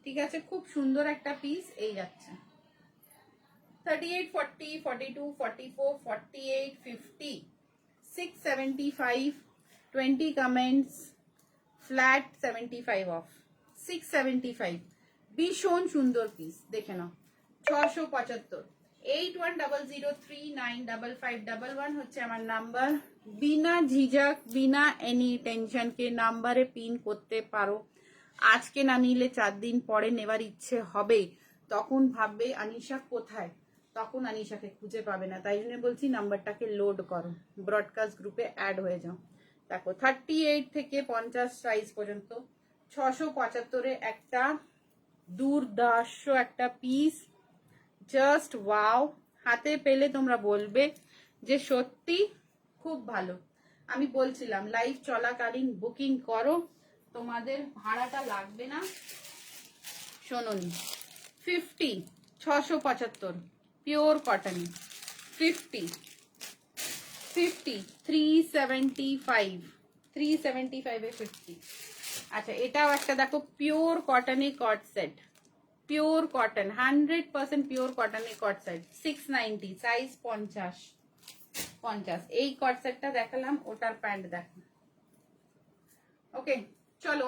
ঠিক আছে? খুব সুন্দর একটা পিস। এই যাচ্ছে 38, 40, 42, 44, 48, 50, 675, 20 comments, flat 75 off, 675। ভীষণ সুন্দর পিস, দেখে নাও। 675। 8100395511 হচ্ছে আমার নাম্বার। বিনা ঝিঝক, বিনা এনি টেনশনকে নাম্বারে পিন করতে পারো। আজকে না নিলে 4 দিন পরে নেবার ইচ্ছে হবে, তখন ভাববে আনিশা কোথায়, তখন আনিশাকে খুঁজে পাবে না। তাই জন্য বলছি নাম্বারটাকে লোড করো, ব্রডকাস্ট গ্রুপে অ্যাড হয়ে যাও। দেখো 38 থেকে 50 সাইজ পর্যন্ত 675-এ একটা দুর্দার্শ একটা পিস। Just wow. হাতে পেলে তোমরা বলবে যে সত্যি খুব ভালো। আমি বলছিলাম লাইভ চলাকালীন বুকিং করো, তোমাদের ভাড়াটা লাগবে না। শোনোনি 50, 675 পিওর কটন। 50, 50, 375, 375 এ 50। আচ্ছা, এটাও একটা দেখো পিওর কটনে কট সেট, পিওর কটন, 100% পিওর কটনে কট সেট, 690, সাইজ 50, 50। এই কট সেটটা দেখালাম, ওটার প্যান্ট দেখো। ওকে, চলো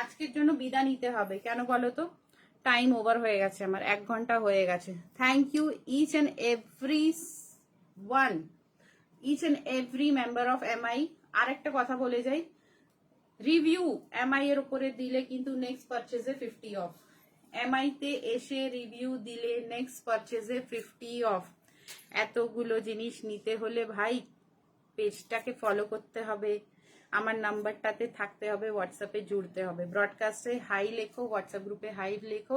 আজকের জন্য বিদায় নিতে হবে। কেন বলো তো? টাইম ওভার হয়ে গেছে আমার, 1 ঘন্টা হয়ে গেছে। Thank you each and every one, each and every member of MI. আর একটা কথা বলে যাই, রিভিউ এমআই এর উপরে দিলে কিন্তু নেক্সট পারচেজে 50 অফ। এমআই তে এসে রিভিউ দিলে নেক্সট পারচেজে 50 অফ। এতগুলো জিনিস নিতে হলে ভাই পেজটাকে ফলো করতে হবে, আমার নাম্বারটাতে থাকতে হবে, হোয়াটসঅ্যাপে জুড়তে হবে, ব্রডকাস্টে হাই লেখো, হোয়াটসঅ্যাপ গ্রুপে হাই লেখো,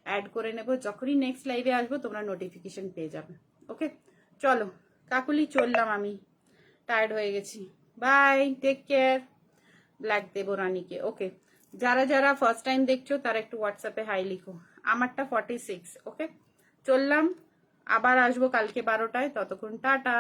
অ্যাড করে নেব। যখনই নেক্সট লাইভে আসবো তোমরা নোটিফিকেশন পেয়ে যাবে। ওকে, চলো কাকুলি, চললাম, আমি টায়ার্ড হয়ে গেছি। By, take care. ব্ল্যাক দেবো রানীকে। ওকে, যারা যারা ফার্স্ট টাইম দেখছো তারা একটু হোয়াটসঅ্যাপে হাই লিখো। আমারটা 46। ওকে, চললাম, আবার আসবো কালকে 12টায়। ততক্ষণ টাটা।